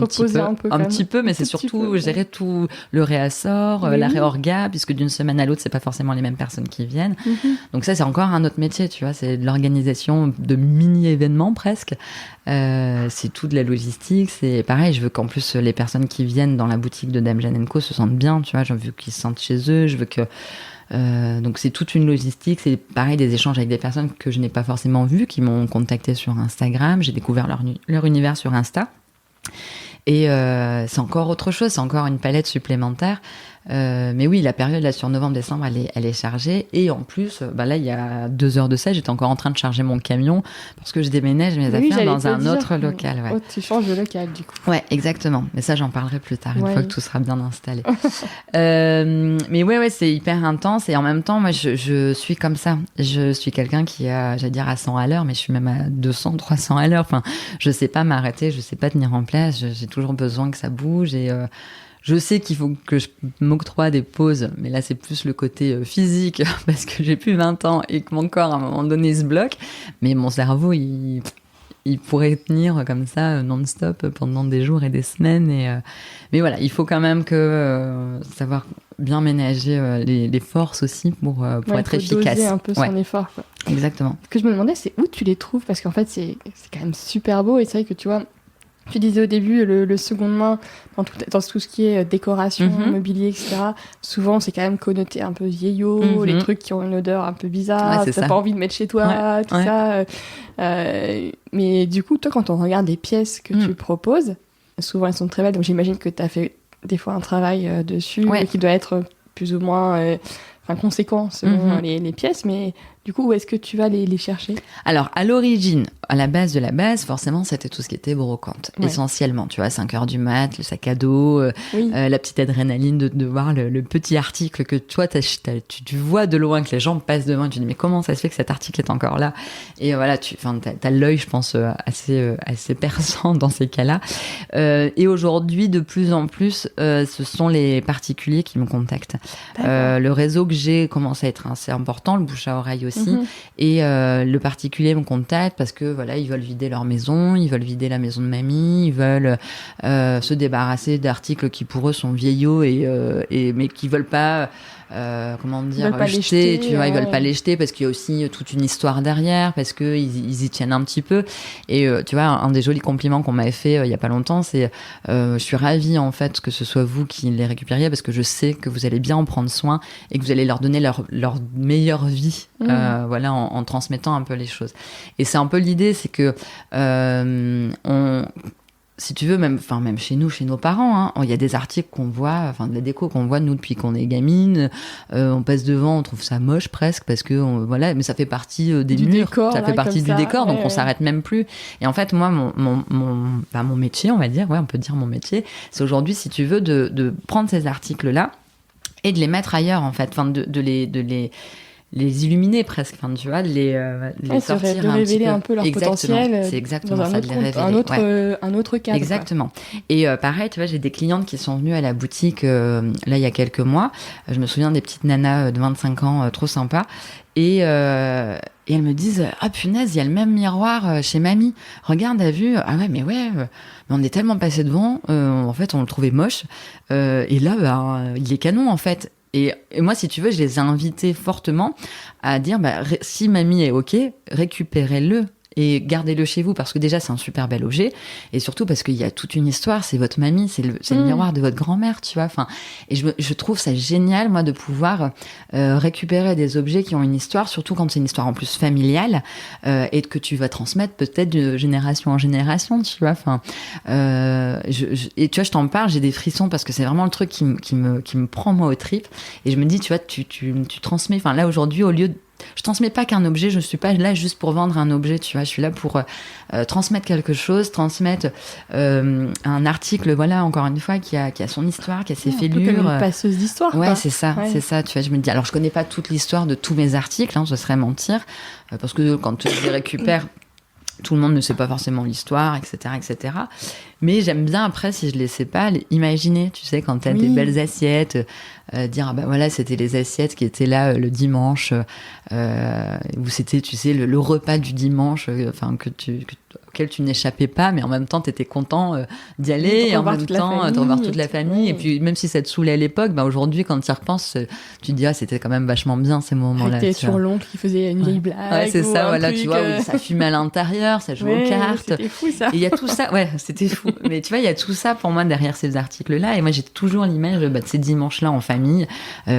petit peu, mais c'est surtout gérer tout le réassort, la réorga, puisque d'une semaine à l'autre, c'est pas forcément les mêmes personnes qui viennent. Donc ça, c'est encore un autre métier, tu vois, c'est de l'organisation de mini-événements presque. C'est tout de la logistique, c'est pareil, je veux qu'en plus les personnes qui viennent dans la boutique de Dame Jeanne & Co se sentent bien, tu vois, je veux qu'ils se sentent chez eux, je veux que... donc c'est toute une logistique, c'est pareil, des échanges avec des personnes que je n'ai pas forcément vues, qui m'ont contacté sur Instagram, j'ai découvert leur univers sur Insta. Et c'est encore autre chose, c'est encore une palette supplémentaire. Mais oui, la période là sur novembre-décembre, elle est chargée. Et en plus, là, il y a 2 heures de ça, j'étais encore en train de charger mon camion parce que je déménage mes affaires dans un autre local. Ouais. Oh, tu changes de local, du coup. Ouais, exactement. Mais ça, j'en parlerai plus tard, une fois que tout sera bien installé. Mais ouais, c'est hyper intense. Et en même temps, moi, je suis comme ça. Je suis quelqu'un qui a, j'allais dire à 100 à l'heure, mais je suis même à 200, 300 à l'heure. Enfin, je sais pas m'arrêter, je sais pas tenir en place. J'ai toujours besoin que ça bouge et je sais qu'il faut que je m'octroie des pauses, mais là c'est plus le côté physique parce que j'ai plus 20 ans et que mon corps à un moment donné se bloque, mais mon cerveau il pourrait tenir comme ça non-stop pendant des jours et des semaines mais voilà, il faut quand même que savoir bien ménager les forces aussi pour être efficace. Doser un peu son effort, quoi. Exactement. Ce que je me demandais, c'est où tu les trouves, parce qu'en fait c'est quand même super beau et c'est vrai que tu vois, Tu disais au début, le seconde main, dans tout ce qui est décoration, mobilier, etc., souvent, c'est quand même connoté un peu vieillot, les trucs qui ont une odeur un peu bizarre, t'as pas envie de mettre chez toi, tout ça. Mais du coup, toi, quand on regarde les pièces que tu proposes, souvent, elles sont très belles, donc j'imagine que t'as fait des fois un travail dessus qui doit être plus ou moins conséquent selon les pièces, mais du coup, où est-ce que tu vas les chercher ? Alors, à l'origine, à la base de la base, forcément, c'était tout ce qui était brocante, essentiellement. Tu vois, 5h du mat, le sac à dos, la petite adrénaline de voir le petit article que toi, tu vois de loin, que les gens passent devant, et tu dis, mais comment ça se fait que cet article est encore là ? Et voilà, t'as l'œil, je pense, assez perçant dans ces cas-là. Et aujourd'hui, de plus en plus, ce sont les particuliers qui me contactent. Le réseau que j'ai commence à être assez important, le bouche à oreille aussi. Et le particulier me contacte parce que voilà, ils veulent vider leur maison, ils veulent vider la maison de mamie, ils veulent se débarrasser d'articles qui pour eux sont vieillots mais qui veulent pas jeter, tu vois, ils veulent pas les jeter parce qu'il y a aussi toute une histoire derrière, parce que ils y tiennent un petit peu. Et tu vois, un des jolis compliments qu'on m'avait fait il y a pas longtemps, c'est je suis ravie en fait que ce soit vous qui les récupériez parce que je sais que vous allez bien en prendre soin et que vous allez leur donner leur meilleure vie, voilà, en transmettant un peu les choses. Et c'est un peu l'idée, c'est que si tu veux, même chez nous, chez nos parents, il y a des articles qu'on voit, de la déco qu'on voit nous depuis qu'on est gamine, on passe devant, on trouve ça moche presque parce que voilà, mais ça fait partie des murs, décor, ça fait partie du décor, donc on s'arrête même plus. Et en fait, moi, mon métier, on va dire, on peut dire mon métier, c'est aujourd'hui, si tu veux, de prendre ces articles-là et de les mettre ailleurs, en fait, de les illuminer presque, tu vois, les sortir de révéler un peu leur potentiel. C'est exactement ça, de les révéler. Un autre cadre. Exactement. Quoi. Et pareil, tu vois, j'ai des clientes qui sont venues à la boutique là il y a quelques mois. Je me souviens des petites nanas de 25 ans, trop sympas. Et elles me disent « Ah punaise, il y a le même miroir chez mamie. Regarde, t'as vu ? Ah ouais, mais on est tellement passé devant. En fait, on le trouvait moche. Et là, il est canon, en fait. » Et moi, si tu veux, je les ai invités fortement à dire si mamie est OK, récupérez-le et gardez-le chez vous parce que déjà, c'est un super bel objet et surtout parce qu'il y a toute une histoire. C'est votre mamie, c'est le miroir de votre grand-mère, tu vois. Et je trouve ça génial, moi, de pouvoir récupérer des objets qui ont une histoire, surtout quand c'est une histoire en plus familiale et que tu vas transmettre peut-être de génération en génération, tu vois. Et tu vois, je t'en parle, j'ai des frissons parce que c'est vraiment le truc qui me prend moi aux tripes. Et je me dis, tu vois, tu transmets. Là aujourd'hui, au lieu de je transmets pas qu'un objet, je suis pas là juste pour vendre un objet, tu vois, je suis là pour transmettre quelque chose, transmettre un article, voilà, encore une fois, qui a son histoire, qui a ses fêlures. Un peu comme une passeuse d'histoire. Ouais, c'est ça, tu vois, je me dis, alors je connais pas toute l'histoire de tous mes articles, ce serait mentir, parce que quand je les récupère, tout le monde ne sait pas forcément l'histoire, etc., etc. Mais j'aime bien après, si je les sais pas, imaginer, tu sais, quand t'as des belles assiettes, dire voilà, c'était les assiettes qui étaient là le dimanche, où c'était, tu sais, le repas du dimanche, auquel tu n'échappais pas, mais en même temps t'étais content d'y aller, et en même temps de revoir toute la famille. Et puis même si ça te saoulait à l'époque, aujourd'hui quand tu y repenses, tu te dis c'était quand même vachement bien ces moments-là. T'étais sur l'oncle qui faisait une vieille blague. Ouais, c'est ça, voilà, tu vois, où ça fumait à l'intérieur, ça jouait aux cartes. C'était fou ça. Et il y a tout ça, c'était fou. Mais tu vois, il y a tout ça pour moi derrière ces articles-là. Et moi, j'ai toujours l'image de ces dimanches-là en famille,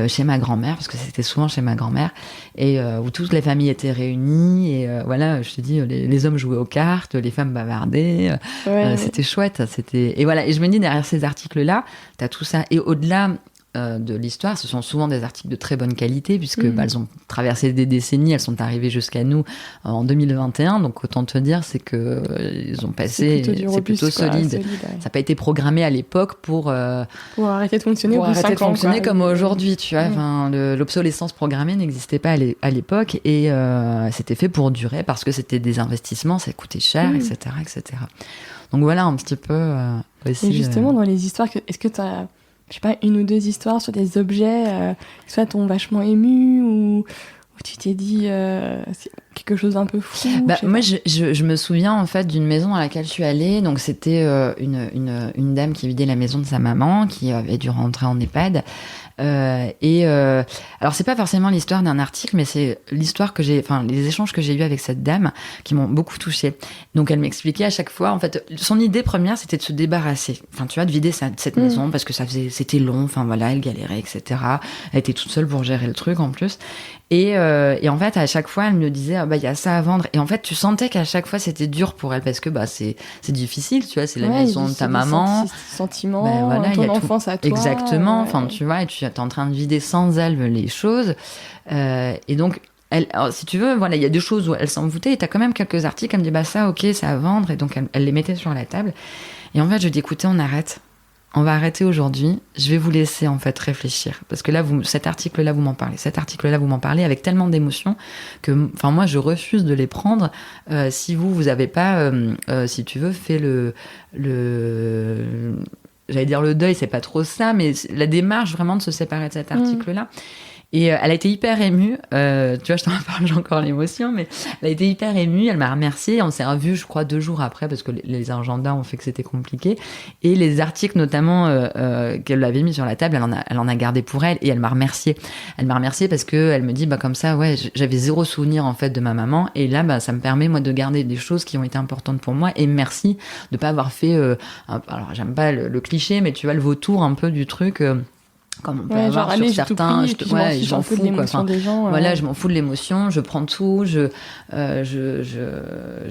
chez ma grand-mère, parce que c'était souvent chez ma grand-mère, et où toutes les familles étaient réunies. Et voilà, je te dis, les hommes jouaient aux cartes, les femmes bavardaient. C'était chouette. Et voilà. Et je me dis, derrière ces articles-là, t'as tout ça. Et au-delà de l'histoire, ce sont souvent des articles de très bonne qualité puisque elles ont traversé des décennies, elles sont arrivées jusqu'à nous en 2021, donc autant te dire c'est que ils ont passé, c'est plutôt solide. Ça n'a pas été programmé à l'époque pour arrêter de fonctionner, comme aujourd'hui, tu vois. L'obsolescence programmée n'existait pas à l'époque et c'était fait pour durer parce que c'était des investissements, ça coûtait cher, etc., etc. Donc voilà un petit peu aussi. Et justement dans les histoires, est-ce que tu as je sais pas, une ou deux histoires sur des objets qui soit t'ont vachement ému ou tu t'es dit c'est quelque chose d'un peu fou. Moi, je me souviens en fait d'une maison à laquelle je suis allée. Donc c'était une dame qui vidait la maison de sa maman, qui avait dû rentrer en EHPAD. Alors c'est pas forcément l'histoire d'un article, mais c'est l'histoire les échanges que j'ai eus avec cette dame qui m'ont beaucoup touchée. Donc elle m'expliquait à chaque fois, en fait, son idée première c'était de se débarrasser, de vider cette maison parce que c'était long, elle galérait, etc. Elle était toute seule pour gérer le truc en plus. Et en fait, à chaque fois, elle me disait, il y a ça à vendre. Et en fait, tu sentais qu'à chaque fois, c'était dur pour elle parce que c'est difficile, tu vois, c'est la maison de ta maman. C'est sentiments, ton enfance à toi. Exactement, tu vois, et tu es en train de vider sans elle les choses. Et donc, alors, si tu veux, il y a des choses où elle s'en foutait et t'as quand même quelques articles, elle me dit, ça, ok, ça à vendre. Et donc, elle les mettait sur la table. Et en fait, je dis, écoutez, on arrête. On va arrêter aujourd'hui. Je vais vous laisser en fait réfléchir parce que là, cet article-là, vous m'en parlez. Cet article-là, vous m'en parlez avec tellement d'émotions que, moi, je refuse de les prendre si vous avez pas, si tu veux, fait j'allais dire le deuil, c'est pas trop ça, mais la démarche vraiment de se séparer de cet article-là. Et elle a été hyper émue, tu vois, je t'en parle, j'ai encore l'émotion, mais elle a été hyper émue, elle m'a remerciée, on s'est revus, je crois, 2 jours après, parce que les agendas ont fait que c'était compliqué, et les articles notamment qu'elle avait mis sur la table, elle en a gardé pour elle, et elle m'a remerciée. Elle m'a remerciée parce que elle me dit, comme ça, j'avais 0 souvenir en fait de ma maman, et là, ça me permet moi de garder des choses qui ont été importantes pour moi, et merci de pas avoir fait, alors j'aime pas le cliché, mais tu vois, le vautour un peu du truc... comme on peut avoir sur certains, j'en fous quoi. Des gens, je m'en fous de l'émotion, je prends tout, je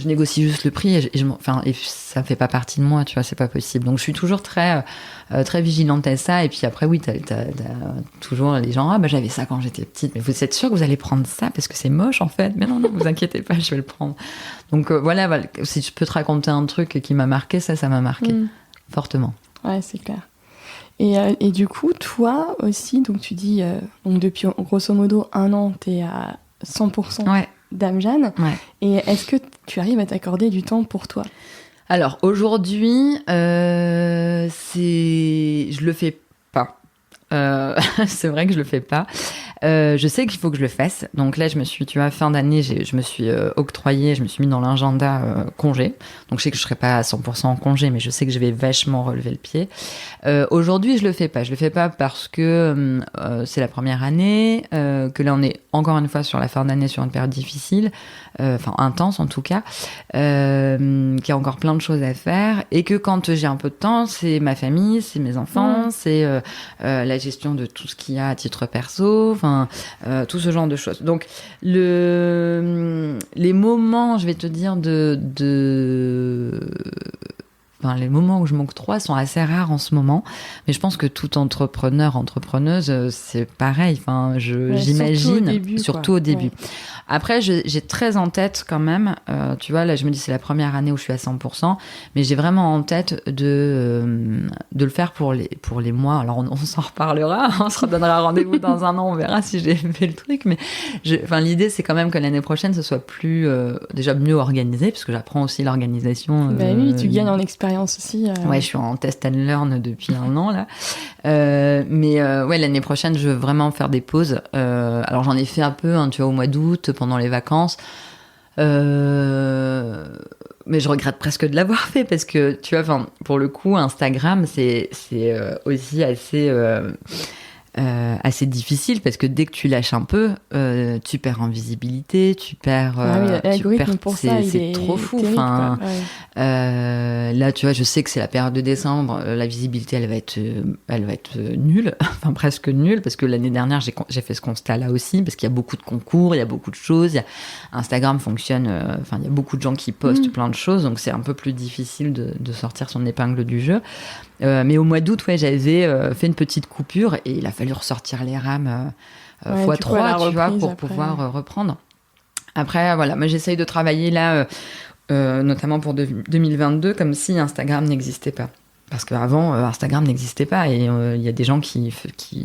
négocie juste le prix et ça fait pas partie de moi, tu vois, c'est pas possible. Donc je suis toujours très très vigilante à ça. Et puis après t'as toujours les gens, j'avais ça quand j'étais petite, mais vous êtes sûre que vous allez prendre ça parce que c'est moche en fait? Mais non, vous inquiétez pas, je vais le prendre. Donc voilà, si je peux te raconter un truc qui m'a marqué, ça m'a marqué fortement. Ouais, c'est clair. Et du coup, toi aussi, donc tu dis, donc depuis grosso modo 1 an, t'es à 100% Dame Jeanne. Ouais. Et est-ce que tu arrives à t'accorder du temps pour toi? Alors aujourd'hui, je le fais pas. C'est vrai que je le fais pas. Je sais qu'il faut que je le fasse. Donc là, je me suis, tu vois, fin d'année, je me suis octroyée, je me suis mis dans l'agenda congé. Donc je sais que je serai pas à 100% en congé, mais je sais que je vais vachement relever le pied. Aujourd'hui, je le fais pas. Je le fais pas parce que c'est la première année, que là on est encore une fois sur la fin d'année, sur une période difficile, intense en tout cas, qu'il y a encore plein de choses à faire, et que quand j'ai un peu de temps, c'est ma famille, c'est mes enfants, c'est la gestion de tout ce qu'il y a à titre perso, tout ce genre de choses. Donc les moments, je vais te dire, les moments où je m'octroie sont assez rares en ce moment, mais je pense que tout entrepreneuse, c'est pareil. J'imagine, surtout au début. Ouais. Après, j'ai très en tête quand même, tu vois, là je me dis c'est la première année où je suis à 100%, mais j'ai vraiment en tête de le faire pour les mois. Alors on s'en reparlera, on se redonnera rendez-vous dans 1 an, on verra si j'ai fait le truc, mais l'idée c'est quand même que l'année prochaine ce soit déjà mieux organisé, parce que j'apprends aussi l'organisation. Oui, tu gagnes en expérience aussi. Ouais, je suis en test and learn depuis 1 an là. Mais l'année prochaine je veux vraiment faire des pauses. Alors j'en ai fait un peu, tu vois, au mois d'août, pendant les vacances. Mais je regrette presque de l'avoir fait parce que, tu vois, pour le coup, Instagram, c'est aussi assez difficile parce que dès que tu lâches un peu, tu perds en visibilité, tu perds. C'est trop fou. Terrible, là, tu vois, je sais que c'est la période de décembre, la visibilité, elle va être nulle, presque nulle, parce que l'année dernière, j'ai fait ce constat-là aussi, parce qu'il y a beaucoup de concours, il y a beaucoup de choses, Instagram fonctionne, il y a beaucoup de gens qui postent plein de choses, donc c'est un peu plus difficile de sortir son épingle du jeu. Mais au mois d'août, j'avais fait une petite coupure et il a fallu ressortir les rames x3, tu vois, pour pouvoir reprendre. Après, moi j'essaye de travailler là, notamment pour 2022, comme si Instagram n'existait pas. Parce qu'avant, Instagram n'existait pas et il y a des gens qui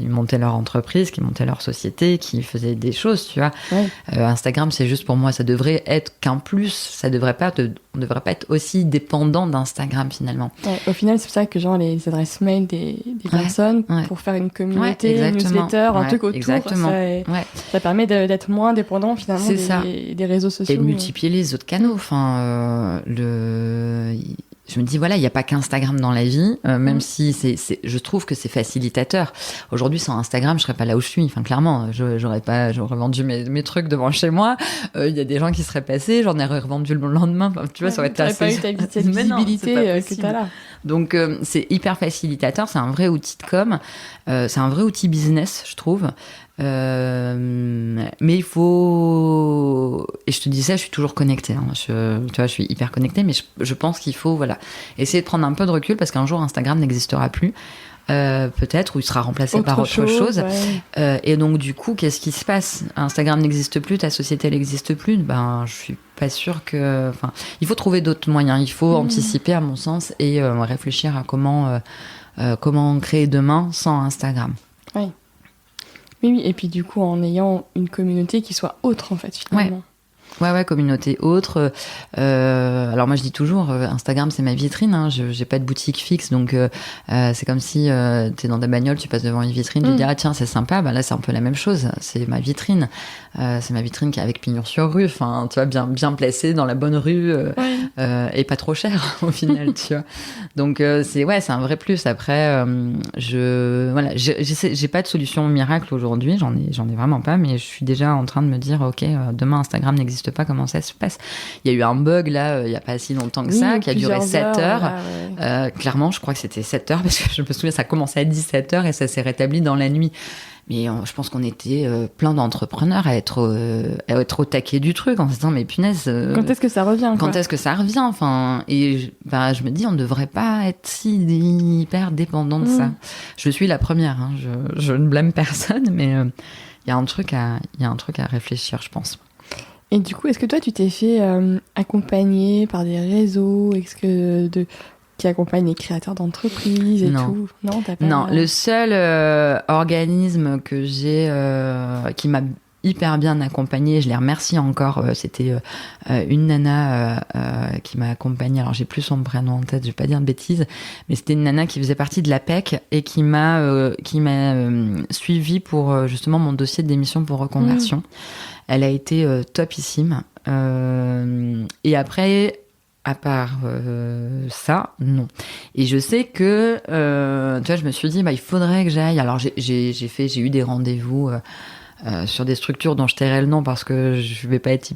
montaient leur entreprise, qui montaient leur société, qui faisaient des choses, tu vois. Ouais. Instagram, c'est juste pour moi, ça devrait être qu'un plus. On ne devrait pas être aussi dépendant d'Instagram finalement. Ouais, au final, c'est pour ça que les adresses mail des personnes pour faire une communauté, une newsletter, un truc autour, ça permet d'être moins dépendant finalement des réseaux sociaux. Et de multiplier les autres canaux. je me dis, voilà, il n'y a pas qu'Instagram dans la vie, même si je trouve que c'est facilitateur. Aujourd'hui, sans Instagram, je serais pas là où je suis. Enfin, clairement, j'aurais vendu mes trucs devant chez moi. Il y a des gens qui seraient passés, j'en ai revendu le lendemain. Enfin, tu vois, ça aurait été assez... pas eu cette visibilité que tu as là. Donc, c'est hyper facilitateur. C'est un vrai outil de com. C'est un vrai outil business, je trouve. Mais il faut, et je te dis ça, je suis toujours connectée, hein. Tu vois, je suis hyper connectée, mais je pense qu'il faut, voilà, essayer de prendre un peu de recul parce qu'un jour Instagram n'existera plus, peut-être, ou il sera remplacé par autre chose. Ouais. Et donc du coup, qu'est-ce qui se passe? Instagram n'existe plus, ta société elle n'existe plus. Ben, je suis pas sûre que, enfin, il faut trouver d'autres moyens. Il faut anticiper, à mon sens, et réfléchir à comment créer demain sans Instagram. Oui. Oui, et puis du coup, en ayant une communauté qui soit autre, en fait, finalement. Ouais, communauté autre. Alors moi, je dis toujours, Instagram, c'est ma vitrine. Hein. J'ai pas de boutique fixe, donc c'est comme si t'es dans ta bagnole, tu passes devant une vitrine, tu te dis, ah tiens, c'est sympa. Bah, là, c'est un peu la même chose. C'est ma vitrine. C'est ma vitrine qui est avec pignon sur rue. Enfin, tu vois, bien placée dans la bonne rue et pas trop cher, au final, tu vois. Donc, c'est un vrai plus. Après, j'ai pas de solution miracle aujourd'hui. J'en ai vraiment pas, mais je suis déjà en train de me dire, ok, demain, Instagram n'existe pas, comment ça se passe. Il y a eu un bug là, il n'y a pas si longtemps que ça, qui a duré 7 heures. Là, clairement, je crois que c'était 7 heures, parce que je me souviens, ça a commencé à 17 heures et ça s'est rétabli dans la nuit. Mais je pense qu'on était plein d'entrepreneurs à être au taquet du truc, en se disant, mais punaise... quand est-ce que ça revient, Quand est-ce que ça revient, enfin, et je me dis, on ne devrait pas être si hyper dépendant de ça. Je suis la première, hein, je ne blâme personne, mais il y a un truc à réfléchir, je pense. Et du coup, est-ce que toi, tu t'es fait accompagner par des réseaux qui accompagnent les créateurs d'entreprises et tout? Non, t'as pas... Non, le seul organisme que j'ai qui m'a hyper bien accompagnée, je les remercie encore, c'était une nana qui m'a accompagnée, alors j'ai plus son prénom en tête, je vais pas dire de bêtises, mais c'était une nana qui faisait partie de l'APEC et qui m'a suivie pour justement mon dossier de démission pour reconversion. Elle a été topissime. Et après, à part ça, non. Et je sais que, tu vois, je me suis dit, il faudrait que j'aille. Alors, j'ai eu des rendez-vous sur des structures dont je tairai le nom parce que je vais pas être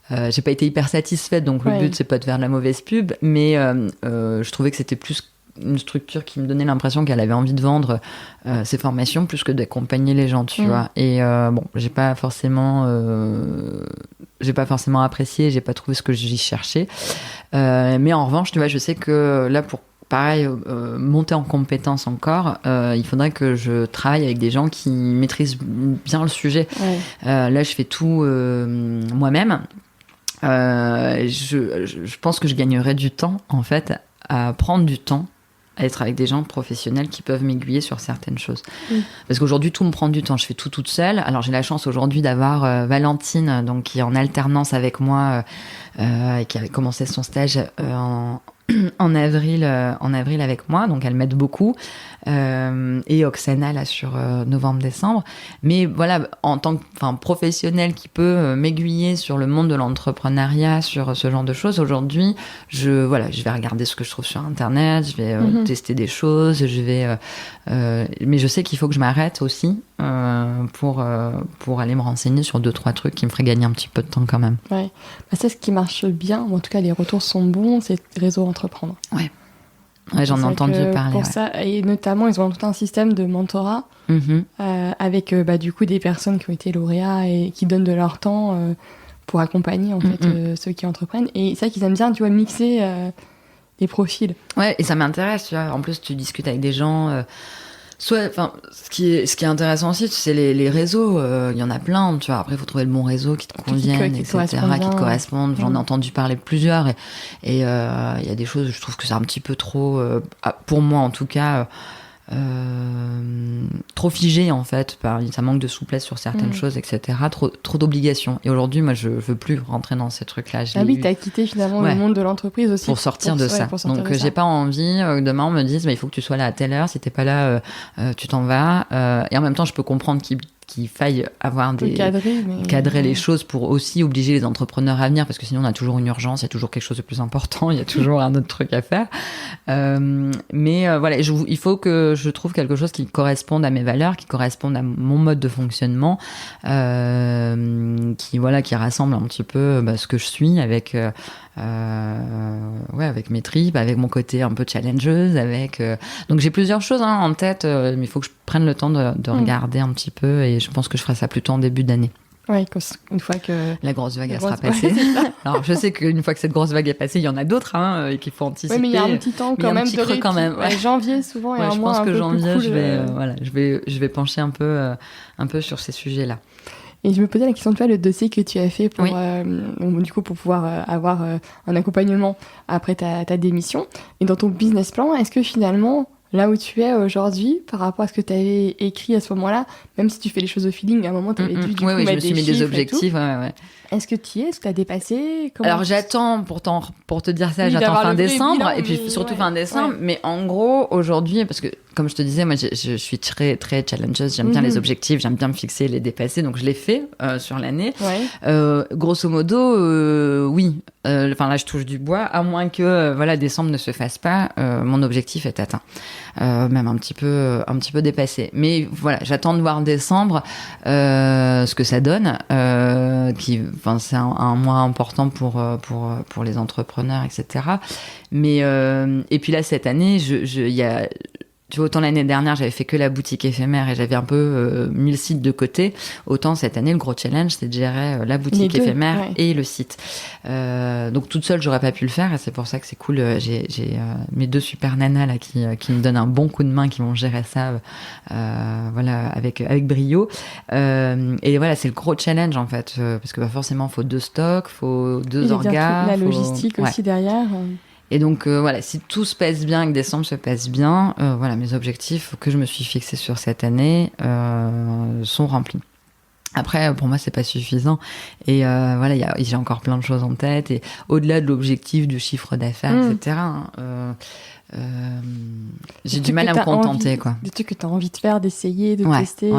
j'ai pas été hyper satisfaite. Donc, le but, c'est pas de faire de la mauvaise pub. Mais je trouvais que c'était plus une structure qui me donnait l'impression qu'elle avait envie de vendre ses formations plus que d'accompagner les gens, tu vois. Et j'ai pas forcément apprécié, j'ai pas trouvé ce que j'y cherchais. Mais en revanche, tu vois, je sais que là, pour pareil, monter en compétence encore, il faudrait que je travaille avec des gens qui maîtrisent bien le sujet. Là, je fais tout moi-même. Je pense que je gagnerais du temps, en fait, à prendre du temps à être avec des gens professionnels qui peuvent m'aiguiller sur certaines choses. Parce qu'aujourd'hui, tout me prend du temps. Je fais tout toute seule. Alors, j'ai la chance aujourd'hui d'avoir Valentine, donc, qui est en alternance avec moi, et qui a commencé son stage en avril avec moi, donc elle m'aide beaucoup, et Oksana là sur novembre-décembre. Mais voilà, en tant que professionnel qui peut m'aiguiller sur le monde de l'entrepreneuriat, sur ce genre de choses, aujourd'hui, je vais regarder ce que je trouve sur internet, je vais tester des choses, mais je sais qu'il faut que je m'arrête aussi pour aller me renseigner sur 2-3 trucs qui me feraient gagner un petit peu de temps quand même. Ouais. C'est ce qui marche bien, en tout cas les retours sont bons, c'est Réseau Entreprendre. Ouais, j'en ai entendu parler. Pour ça, et notamment, ils ont tout un système de mentorat avec du coup des personnes qui ont été lauréats et qui donnent de leur temps pour accompagner en fait ceux qui entreprennent. Et c'est ça qu'ils aiment bien, tu vois, mixer des profils. Ouais, et ça m'intéresse, tu vois. En plus, tu discutes avec des gens... ce qui est intéressant aussi, c'est les réseaux. Il y en a plein, tu vois. Après, il faut trouver le bon réseau qui te convienne, etc., qui te correspondent. J'en ai entendu parler de plusieurs. Et il y a des choses, je trouve que c'est un petit peu trop, pour moi en tout cas, trop figé en fait. Ça manque de souplesse sur certaines choses, etc. Trop d'obligations. Et aujourd'hui, moi, je veux plus rentrer dans ces trucs-là. T'as quitté finalement le monde de l'entreprise aussi. Pour sortir de ça. Donc, j'ai pas envie que demain on me dise, il faut que tu sois là à telle heure. Si t'es pas là, tu t'en vas. Et en même temps, je peux comprendre qu'ils qu'il faille avoir cadrer les choses pour aussi obliger les entrepreneurs à venir, parce que sinon on a toujours une urgence, il y a toujours quelque chose de plus important, il y a toujours un autre truc à faire. Mais voilà, il faut que je trouve quelque chose qui corresponde à mes valeurs, qui corresponde à mon mode de fonctionnement, qui rassemble un petit peu ce que je suis avec mes tripes, avec mon côté un peu challengeuse, donc j'ai plusieurs choses en tête, mais il faut que je prenne le temps de regarder un petit peu, et je pense que je ferai ça plutôt en début d'année. Oui, une fois que la grosse vague sera passée. Alors je sais qu'une fois que cette grosse vague est passée, il y en a d'autres et qu'il faut anticiper. Oui, mais il y a un petit temps quand même de creux quand même. Ouais. Janvier souvent et un je mois pense un que peu janvier, plus cool, je vais pencher un peu sur ces sujets-là. Et je me posais la question, tu vois, le dossier que tu as fait pour pouvoir avoir un accompagnement après ta démission. Et dans ton business plan, est-ce que finalement, là où tu es aujourd'hui, par rapport à ce que tu avais écrit à ce moment-là, même si tu fais les choses au feeling, à un moment, tu avais dû je me suis mis des objectifs. Est-ce que tu y es? Est-ce que tu as dépassé? Alors j'attends, pour te dire ça, j'attends fin décembre, bilan, et puis surtout fin décembre. Ouais. Mais en gros, aujourd'hui, parce que comme je te disais, moi je suis très, très challengeuse, j'aime bien les objectifs, j'aime bien me fixer, les dépasser, donc je l'ai fait sur l'année. Ouais. Grosso modo, oui. Là, je touche du bois, à moins que décembre ne se fasse pas, mon objectif est atteint. Même un petit peu dépassé. Mais voilà, j'attends de voir en décembre ce que ça donne, c'est un mois important pour les entrepreneurs, etc. Mais et puis là, cette année, il y a... Tu vois, autant l'année dernière, j'avais fait que la boutique éphémère et j'avais un peu mis le site de côté. Autant cette année, le gros challenge, c'est de gérer la boutique éphémère et le site. Donc toute seule, j'aurais pas pu le faire, et c'est pour ça que c'est cool. J'ai mes 2 super nanas là qui me donnent un bon coup de main, qui vont gérer ça, avec brio. Et voilà, c'est le gros challenge en fait, parce que forcément, faut 2 stocks, faut 2 orgas, la logistique aussi derrière. Et donc, si tout se passe bien et que décembre se passe bien, mes objectifs que je me suis fixés sur cette année sont remplis. Après, pour moi, c'est pas suffisant. Et j'ai encore plein de choses en tête. Et au-delà de l'objectif du chiffre d'affaires, etc., j'ai du mal à me contenter. Des trucs que tu as envie de faire, d'essayer, de tester.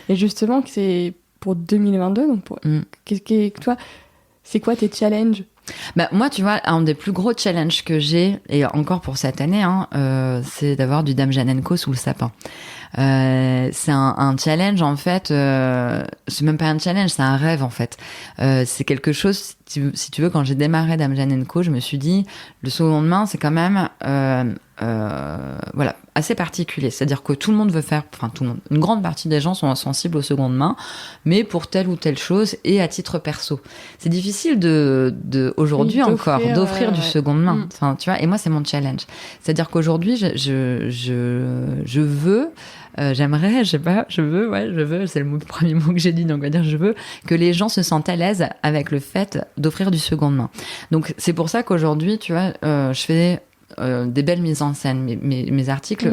Et justement, que c'est pour 2022. Donc toi, c'est quoi tes challenges? Moi, tu vois, un des plus gros challenges que j'ai, et encore pour cette année, c'est d'avoir du Dame Jeanne & Co sous le sapin. C'est un challenge, en fait. C'est même pas un challenge, c'est un rêve, en fait. C'est quelque chose, si tu veux, quand j'ai démarré Dame Jeanne & Co, je me suis dit, le seconde main, c'est quand même assez particulier. C'est-à-dire que tout le monde veut faire, tout le monde, une grande partie des gens sont sensibles aux secondes mains, mais pour telle ou telle chose et à titre perso. C'est difficile aujourd'hui d'offrir du seconde main. Tu vois, et moi, c'est mon challenge. C'est-à-dire qu'aujourd'hui, je veux, j'aimerais, c'est le premier mot que j'ai dit, donc on va dire je veux que les gens se sentent à l'aise avec le fait d'offrir du seconde main. Donc, c'est pour ça qu'aujourd'hui, tu vois, je fais des belles mises en scène. Mes articles,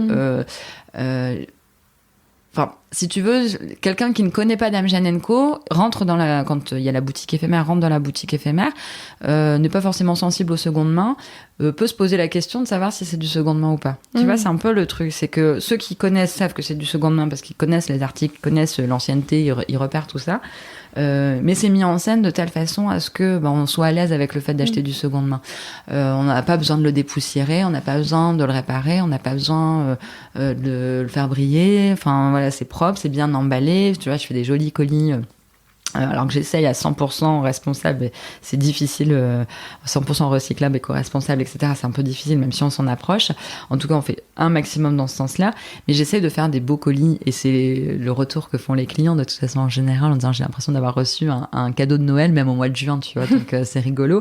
si tu veux, quelqu'un qui ne connaît pas Dame Jeanne & Co quand il y a la boutique éphémère, rentre dans la boutique éphémère, n'est pas forcément sensible aux secondes mains, peut se poser la question de savoir si c'est du seconde main ou pas. Tu vois, c'est un peu le truc, c'est que ceux qui connaissent savent que c'est du seconde main parce qu'ils connaissent les articles, connaissent l'ancienneté, ils repèrent tout ça. Mais c'est mis en scène de telle façon à ce que on soit à l'aise avec le fait d'acheter du seconde main. On n'a pas besoin de le dépoussiérer, on n'a pas besoin de le réparer, on n'a pas besoin de le faire briller. C'est propre, c'est bien emballé. Tu vois, je fais des jolis colis. Alors que j'essaye à 100% responsable, c'est difficile, 100% recyclable, éco-responsable, etc. C'est un peu difficile, même si on s'en approche. En tout cas, on fait un maximum dans ce sens-là. Mais j'essaye de faire des beaux colis, et c'est le retour que font les clients, de toute façon, en général, en disant j'ai l'impression d'avoir reçu un cadeau de Noël, même au mois de juin, tu vois. Donc, c'est rigolo.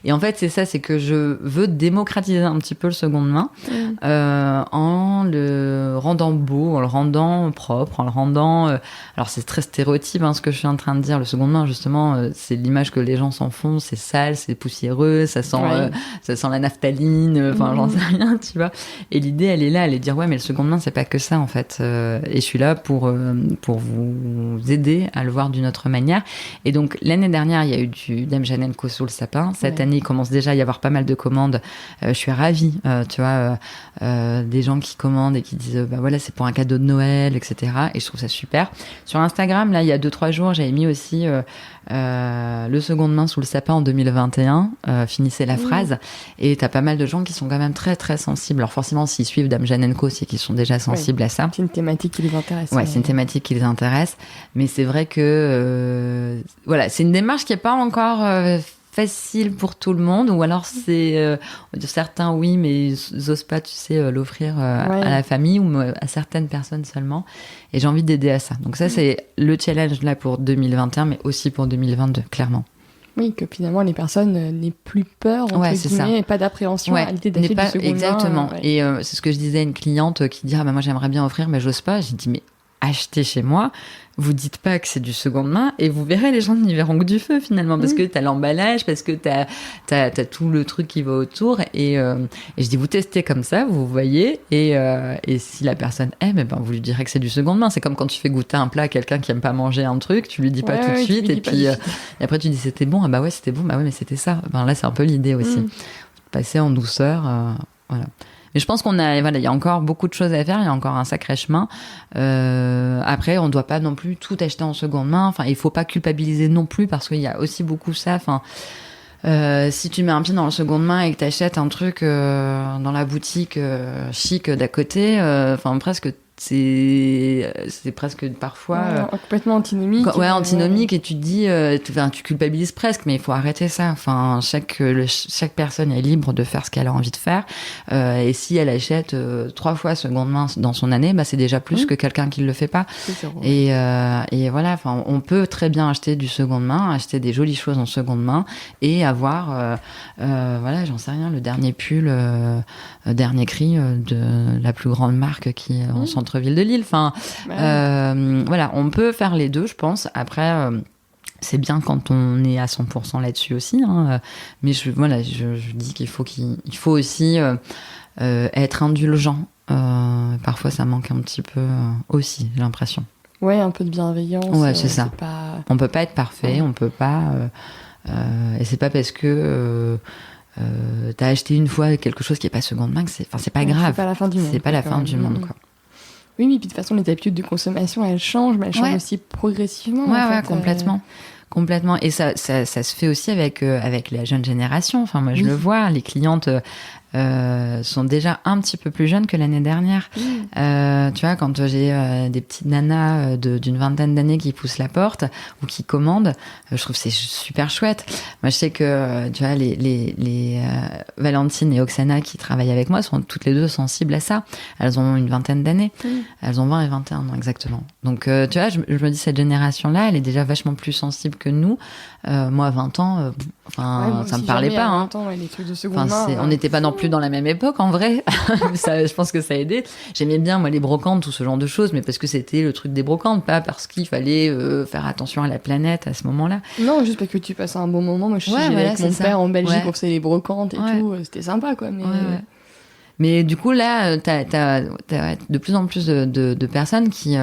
Et en fait, c'est ça, c'est que je veux démocratiser un petit peu le seconde main, en le rendant beau, en le rendant propre, en le rendant... alors, c'est très stéréotype, ce que je suis en train de dire, dire, le seconde main, justement, c'est l'image que les gens s'en font, c'est sale, c'est poussiéreux, ça sent la naphtaline, j'en sais rien, tu vois. Et l'idée, elle est là, elle est de dire, ouais, mais le seconde main, c'est pas que ça, en fait. Et je suis là pour vous aider à le voir d'une autre manière. Et donc, l'année dernière, il y a eu du Dame Jeanne & Co sous le sapin. Cette année, il commence déjà à y avoir pas mal de commandes. Je suis ravie, tu vois, des gens qui commandent et qui disent, voilà, c'est pour un cadeau de Noël, etc. Et je trouve ça super. Sur Instagram, là, il y a 2-3 jours, j'avais mis aussi le seconde main sous le sapin en 2021. Finissez la phrase. Et t'as pas mal de gens qui sont quand même très, très sensibles. Alors forcément, s'ils suivent Dame Jeanne & Co, c'est qu'ils sont déjà sensibles à ça. C'est une thématique qui les intéresse. Ouais, c'est une thématique qui les intéresse. Mais c'est vrai que voilà, c'est une démarche qui est pas encore facile pour tout le monde, ou alors c'est certains oui, mais ils osent pas, tu sais, l'offrir à la famille ou à certaines personnes seulement. Et j'ai envie d'aider à ça. Donc ça, c'est le challenge là pour 2021, mais aussi pour 2022, clairement. Oui, que finalement les personnes n'aient plus peur, entre guillemets, et pas d'appréhension à l'idée d'acheter du seconde main. Exactement. Et c'est ce que je disais à une cliente qui dit moi j'aimerais bien offrir, mais j'ose pas. J'ai dit mais achetez chez moi, vous dites pas que c'est du seconde main et vous verrez, les gens n'y verront que du feu finalement, parce que t'as l'emballage, parce que t'as tout le truc qui va autour, et je dis vous testez comme ça, vous voyez, et si la personne aime, vous lui direz que c'est du seconde main. C'est comme quand tu fais goûter un plat à quelqu'un qui aime pas manger un truc, tu lui dis pas tout de suite, et puis et après tu dis c'était bon, ouais c'était bon, ouais mais c'était ça. Là c'est un peu l'idée aussi, passer en douceur, voilà. Mais je pense il y a encore beaucoup de choses à faire, il y a encore un sacré chemin. Après, on ne doit pas non plus tout acheter en seconde main. Enfin, il faut pas culpabiliser non plus, parce qu'il y a aussi beaucoup ça. Enfin, si tu mets un pied dans le seconde main et que tu achètes un truc dans la boutique chic d'à côté, presque c'est presque parfois complètement antinomique. Antinomique, et tu te dis tu culpabilises presque, mais il faut arrêter ça. Enfin, chaque personne est libre de faire ce qu'elle a envie de faire, et si elle achète 3 fois seconde main dans son année, c'est déjà plus que quelqu'un qui le fait pas. Et voilà, enfin, on peut très bien acheter du seconde main, acheter des jolies choses en seconde main et avoir j'en sais rien, le dernier pull, dernier cri de la plus grande marque qui est en centre-ville de Lille. Enfin, voilà, on peut faire les deux, je pense. Après, c'est bien quand on est à 100% là-dessus aussi. Mais je dis qu'il faut aussi être indulgent. Parfois, ça manque un petit peu aussi, j'ai l'impression. Ouais, un peu de bienveillance. Ouais, c'est ça. On peut pas être parfait, on peut pas... et c'est pas parce que... t'as acheté une fois quelque chose qui est pas seconde main, c'est pas grave. C'est pas la fin du monde. C'est pas la fin du monde, quoi. Oui, mais puis de toute façon, les habitudes de consommation, elles changent, mais elles changent aussi progressivement. Ouais, complètement. Complètement. Et ça se fait aussi avec la jeune génération. Enfin, moi, je le vois, les clientes sont déjà un petit peu plus jeunes que l'année dernière. Tu vois, quand j'ai des petites nanas d'une vingtaine d'années qui poussent la porte ou qui commandent, je trouve que c'est super chouette. Moi, je sais que, tu vois, les Valentine et Oksana qui travaillent avec moi sont toutes les deux sensibles à ça. Elles ont une vingtaine d'années. Elles ont 20 et 21 ans, exactement. Donc, tu vois, je me dis, cette génération-là, elle est déjà vachement plus sensible que nous. Moi, à 20 ans, ça me parlait pas. 20 ans, les trucs de seconde main, on n'était pas non plus dans la même époque, en vrai. Ça, je pense que ça a aidé. J'aimais bien, moi, les brocantes, tout ce genre de choses, mais parce que c'était le truc des brocantes, pas parce qu'il fallait faire attention à la planète à ce moment-là. Non, juste parce que tu passes un bon moment. Moi, je suis avec mon père en Belgique, on faisait les brocantes et tout. C'était sympa, quoi. Mais du coup, là, t'as de plus en plus de personnes qui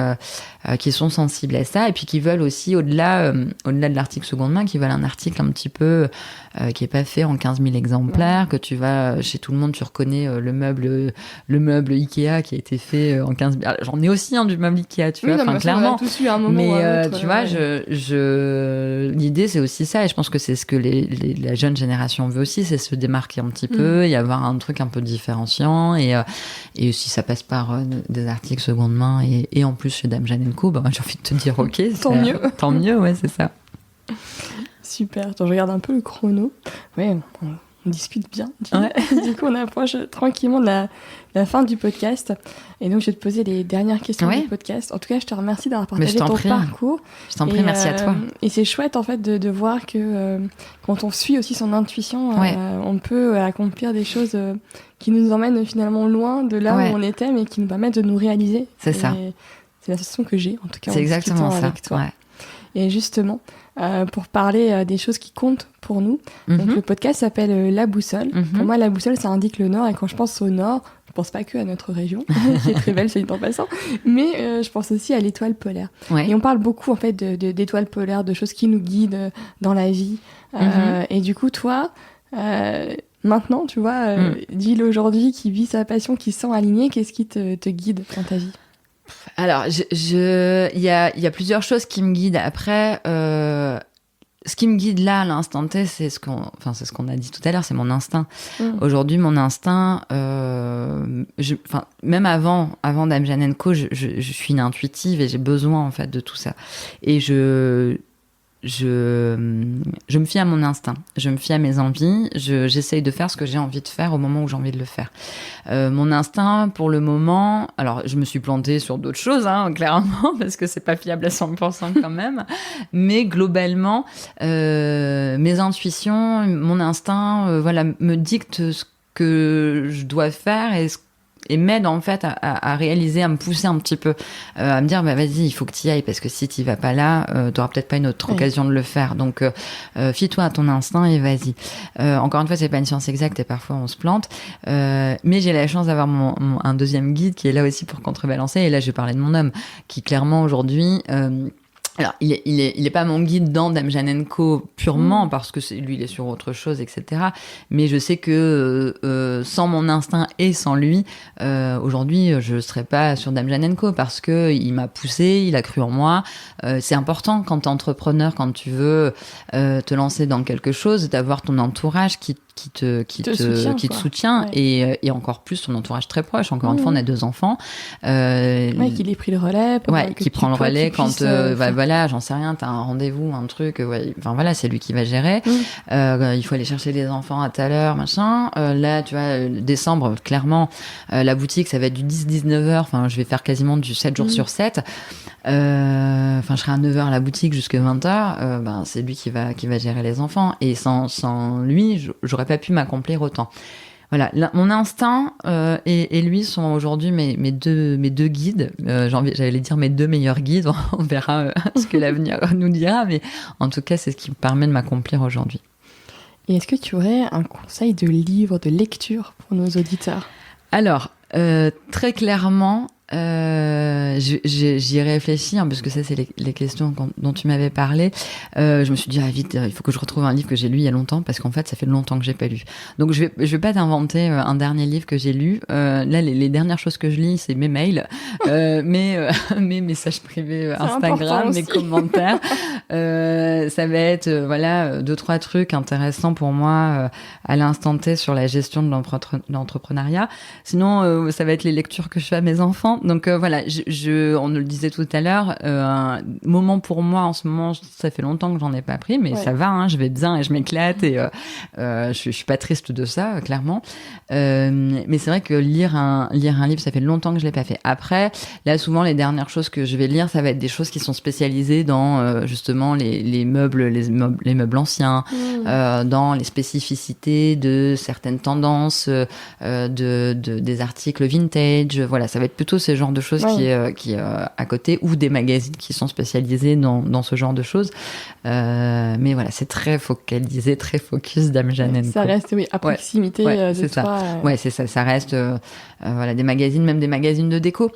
sont sensibles à ça, et puis qui veulent aussi, au-delà de l'article seconde main, qui veulent un article un petit peu qui est pas fait en 15 000 exemplaires, que tu vas chez tout le monde, tu reconnais le meuble Ikea qui a été fait en 15 000... Alors, j'en ai aussi du meuble Ikea, tu vois, clairement. Mais tu vois, l'idée, c'est aussi ça, et je pense que c'est ce que la jeune génération veut aussi, c'est se démarquer un petit peu, y avoir un truc un peu différenciant, et si ça passe par des articles seconde main, et en plus chez Dame Jeanne & Co, j'ai envie de te dire ok, tant mieux, ouais, c'est ça. Super. Attends, je regarde un peu le chrono. Ouais, on discute bien. Du coup, on approche tranquillement de la fin du podcast. Et donc, je vais te poser les dernières questions du podcast. En tout cas, je te remercie d'avoir partagé ton parcours. Je t'en prie, merci à toi. Et c'est chouette, en fait, de voir que quand on suit aussi son intuition, on peut accomplir des choses qui nous emmènent finalement loin de là où on était, mais qui nous permettent de nous réaliser. C'est ça. C'est la sensation que j'ai, en tout cas, c'est exactement ça. avec toi. Ouais. Et justement, pour parler des choses qui comptent pour nous. Donc le podcast s'appelle La Boussole. Pour moi, la boussole, ça indique le nord, et quand je pense au nord, je pense pas que à notre région, qui est très belle, c'est en passant, mais je pense aussi à l'étoile polaire. Ouais. Et on parle beaucoup en fait d'étoiles polaires, de choses qui nous guident dans la vie. Et du coup, toi, maintenant, tu vois, Jill aujourd'hui qui vit sa passion, qui se sent alignée, qu'est-ce qui te guide dans ta vie ? Alors, il y a plusieurs choses qui me guident. Après, ce qui me guide là, à l'instant T, c'est ce qu'on a dit tout à l'heure, c'est mon instinct. Aujourd'hui, mon instinct, même avant Dame Jeanne & Co, je suis une intuitive et j'ai besoin, en fait, de tout ça. Et je me fie à mon instinct, je me fie à mes envies, j'essaye de faire ce que j'ai envie de faire au moment où j'ai envie de le faire. Mon instinct, pour le moment, alors je me suis plantée sur d'autres choses, clairement, parce que c'est pas fiable à 100% quand même, mais globalement, mes intuitions, mon instinct, me dictent ce que je dois faire et m'aide en fait à réaliser, à me pousser un petit peu, à me dire vas-y, il faut que tu y ailles, parce que si tu vas pas là, tu n'auras peut-être pas une autre occasion de le faire. Donc fie-toi à ton instinct et vas-y. Encore une fois, c'est pas une science exacte et parfois on se plante, mais j'ai la chance d'avoir un deuxième guide qui est là aussi pour contrebalancer. Et là, je vais parler de mon homme qui clairement aujourd'hui alors, il est pas mon guide dans Dame Jeanne & Co purement parce que lui, il est sur autre chose, etc. Mais je sais que sans mon instinct et sans lui, aujourd'hui, je serais pas sur Dame Jeanne & Co parce que il m'a poussé, il a cru en moi. C'est important quand t'es entrepreneur, quand tu veux te lancer dans quelque chose, d'avoir ton entourage qui te soutient ouais. Et encore plus ton entourage très proche. Encore une fois, on a 2 enfants. Qu'il ait pris le relais. Qui prend le relais quand voilà, j'en sais rien, t'as un rendez-vous, un truc, c'est lui qui va gérer. Il faut aller chercher les enfants à telle heure, machin. Là, tu vois, décembre, clairement, la boutique, ça va être du 10-19 heures. Enfin, je vais faire quasiment du 7 jours sur 7. Je serai à 9 heures à la boutique jusqu'à 20 heures. C'est lui qui va gérer les enfants. Et sans lui, j'aurais pas pu m'accomplir autant. Voilà, mon instinct et lui sont aujourd'hui mes deux guides. J'allais dire mes 2 meilleurs guides. On verra ce que l'avenir nous dira, mais en tout cas, c'est ce qui me permet de m'accomplir aujourd'hui. Et est-ce que tu aurais un conseil de livre, de lecture pour nos auditeurs ? Alors, très clairement, j'y ai réfléchi, parce que ça, c'est les questions dont tu m'avais parlé. Je me suis dit, vite, il faut que je retrouve un livre que j'ai lu il y a longtemps, parce qu'en fait, ça fait longtemps que j'ai pas lu. Donc, je vais pas t'inventer un dernier livre que j'ai lu. Là, les dernières choses que je lis, c'est mes mails, mes messages privés Instagram, mes commentaires. Ça va être, 2-3 trucs intéressants pour moi à l'instant T sur la gestion de l'entrepreneuriat. Sinon, ça va être les lectures que je fais à mes enfants. Donc on le disait tout à l'heure, un moment pour moi en ce moment, ça fait longtemps que j'en ai pas pris, mais ça va, je vais bien et je m'éclate et je suis pas triste de ça, clairement. Mais c'est vrai que lire un livre, ça fait longtemps que je l'ai pas fait. Après, là souvent les dernières choses que je vais lire, ça va être des choses qui sont spécialisées dans justement les meubles anciens, dans les spécificités de certaines tendances, des articles vintage. Voilà, ça va être plutôt ce genre de choses qui est à côté, ou des magazines qui sont spécialisés dans ce genre de choses. Mais voilà, c'est très focalisé, très focus Dame Jeanne & Co. Ça reste à proximité de c'est toi. Ouais, c'est ça. Ça reste des magazines, même des magazines de déco.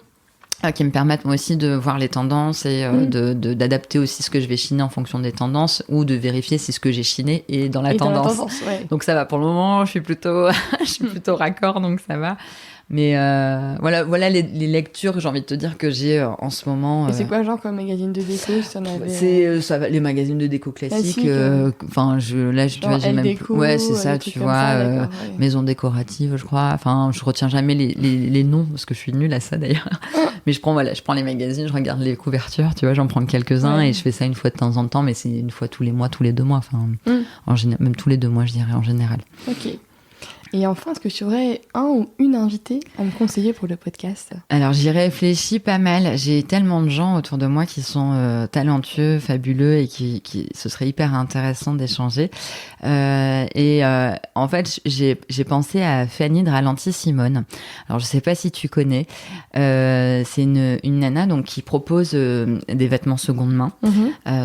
Qui me permettent moi aussi de voir les tendances et d'adapter aussi ce que je vais chiner en fonction des tendances, ou de vérifier si ce que j'ai chiné est dans la tendance. Donc ça va, pour le moment, je suis plutôt raccord, donc ça va. Mais voilà les lectures, j'ai envie de te dire, que j'ai en ce moment. Et c'est quoi, genre, comme magazine de déco, si t'en avais... C'est les magazines de déco classiques. Tu vois, j'ai même. Ouais, c'est ça, tu vois. Maison décorative, je crois. Enfin, je retiens jamais les noms parce que je suis nulle à ça d'ailleurs. Mais je prends les magazines, je regarde les couvertures, tu vois, j'en prends quelques-uns et je fais ça une fois de temps en temps, mais c'est une fois tous les mois, tous les 2 mois. Enfin, en général, même tous les 2 mois, je dirais, en général. Ok. Et enfin, est-ce que tu aurais un ou une invitée à me conseiller pour le podcast ? Alors, j'y réfléchis pas mal. J'ai tellement de gens autour de moi qui sont talentueux, fabuleux et qui ce serait hyper intéressant d'échanger. En fait, j'ai pensé à Fanny de Ralenti-Simone. Alors, je sais pas si tu connais. C'est une nana donc qui propose des vêtements seconde main,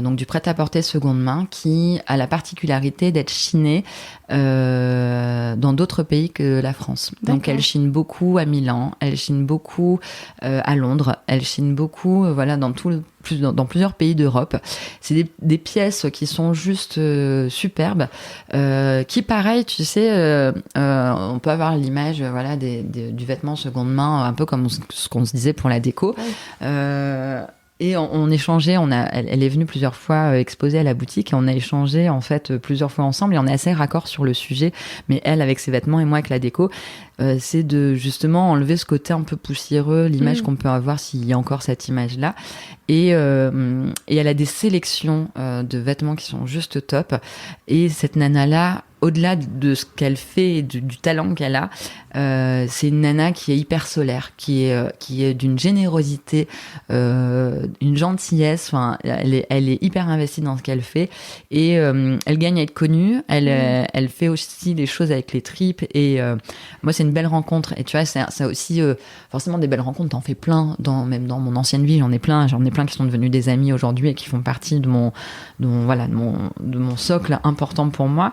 donc du prêt-à-porter seconde main, qui a la particularité d'être chiné dans d'autres pays que la France. D'accord. Donc elle chine beaucoup à Milan, elle chine beaucoup à Londres, elle chine beaucoup dans plusieurs pays d'Europe. C'est des pièces qui sont juste superbes, qui pareil, tu sais, on peut avoir l'image du vêtement seconde main, un peu comme ce qu'on se disait pour la déco. Ouais. Et on échangeait, elle est venue plusieurs fois exposer à la boutique et on a échangé en fait plusieurs fois ensemble et on est assez raccord sur le sujet. Mais elle avec ses vêtements et moi avec la déco, c'est de justement enlever ce côté un peu poussiéreux, l'image qu'on peut avoir s'il y a encore cette image-là. Et elle a des sélections de vêtements qui sont juste top. Et cette nana-là, au-delà de ce qu'elle fait et du talent qu'elle a, c'est une nana qui est hyper solaire, qui est d'une générosité, une gentillesse. Enfin, elle est hyper investie dans ce qu'elle fait et elle gagne à être connue. Elle fait aussi des choses avec les tripes et moi c'est une belle rencontre. Et tu vois, c'est aussi forcément des belles rencontres. T'en fais plein même dans mon ancienne vie. J'en ai plein qui sont devenus des amis aujourd'hui et qui font partie de mon socle important pour moi.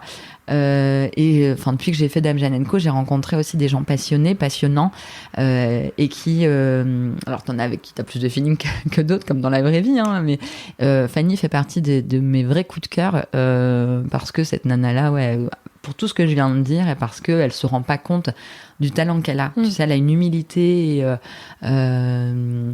Depuis que j'ai fait Dame Jeanne & Co, j'ai rencontré aussi des gens passionnants, et qui, alors t'en as avec qui t'as plus de feeling que d'autres, comme dans la vraie vie, hein, mais Fanny fait partie de mes vrais coups de cœur, parce que cette nana-là, pour tout ce que je viens de dire, et parce qu'elle se rend pas compte du talent qu'elle a. Tu sais, elle a une humilité, où elle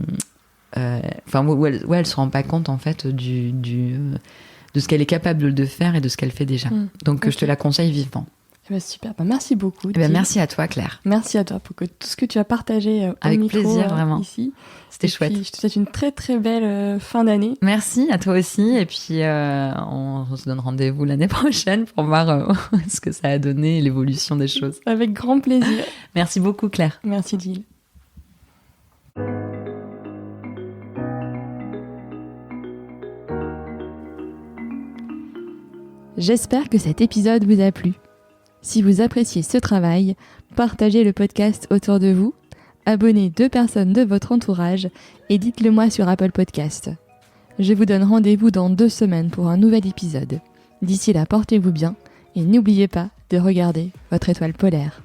se rend pas compte en fait de ce qu'elle est capable de faire et de ce qu'elle fait déjà. Donc, okay. Je te la conseille vivement. Super, merci beaucoup. Merci à toi, Claire. Merci à toi pour tout ce que tu as partagé avec micro, plaisir, vraiment. Ici. C'était chouette. Puis, je te souhaite une très très belle fin d'année. Merci à toi aussi. Et puis, on se donne rendez-vous l'année prochaine pour voir ce que ça a donné et l'évolution des choses. Avec grand plaisir. Merci beaucoup, Claire. Merci, Jill. J'espère que cet épisode vous a plu. Si vous appréciez ce travail, partagez le podcast autour de vous, abonnez 2 personnes de votre entourage et dites-le moi sur Apple Podcast. Je vous donne rendez-vous dans 2 semaines pour un nouvel épisode. D'ici là, portez-vous bien et n'oubliez pas de regarder votre étoile polaire.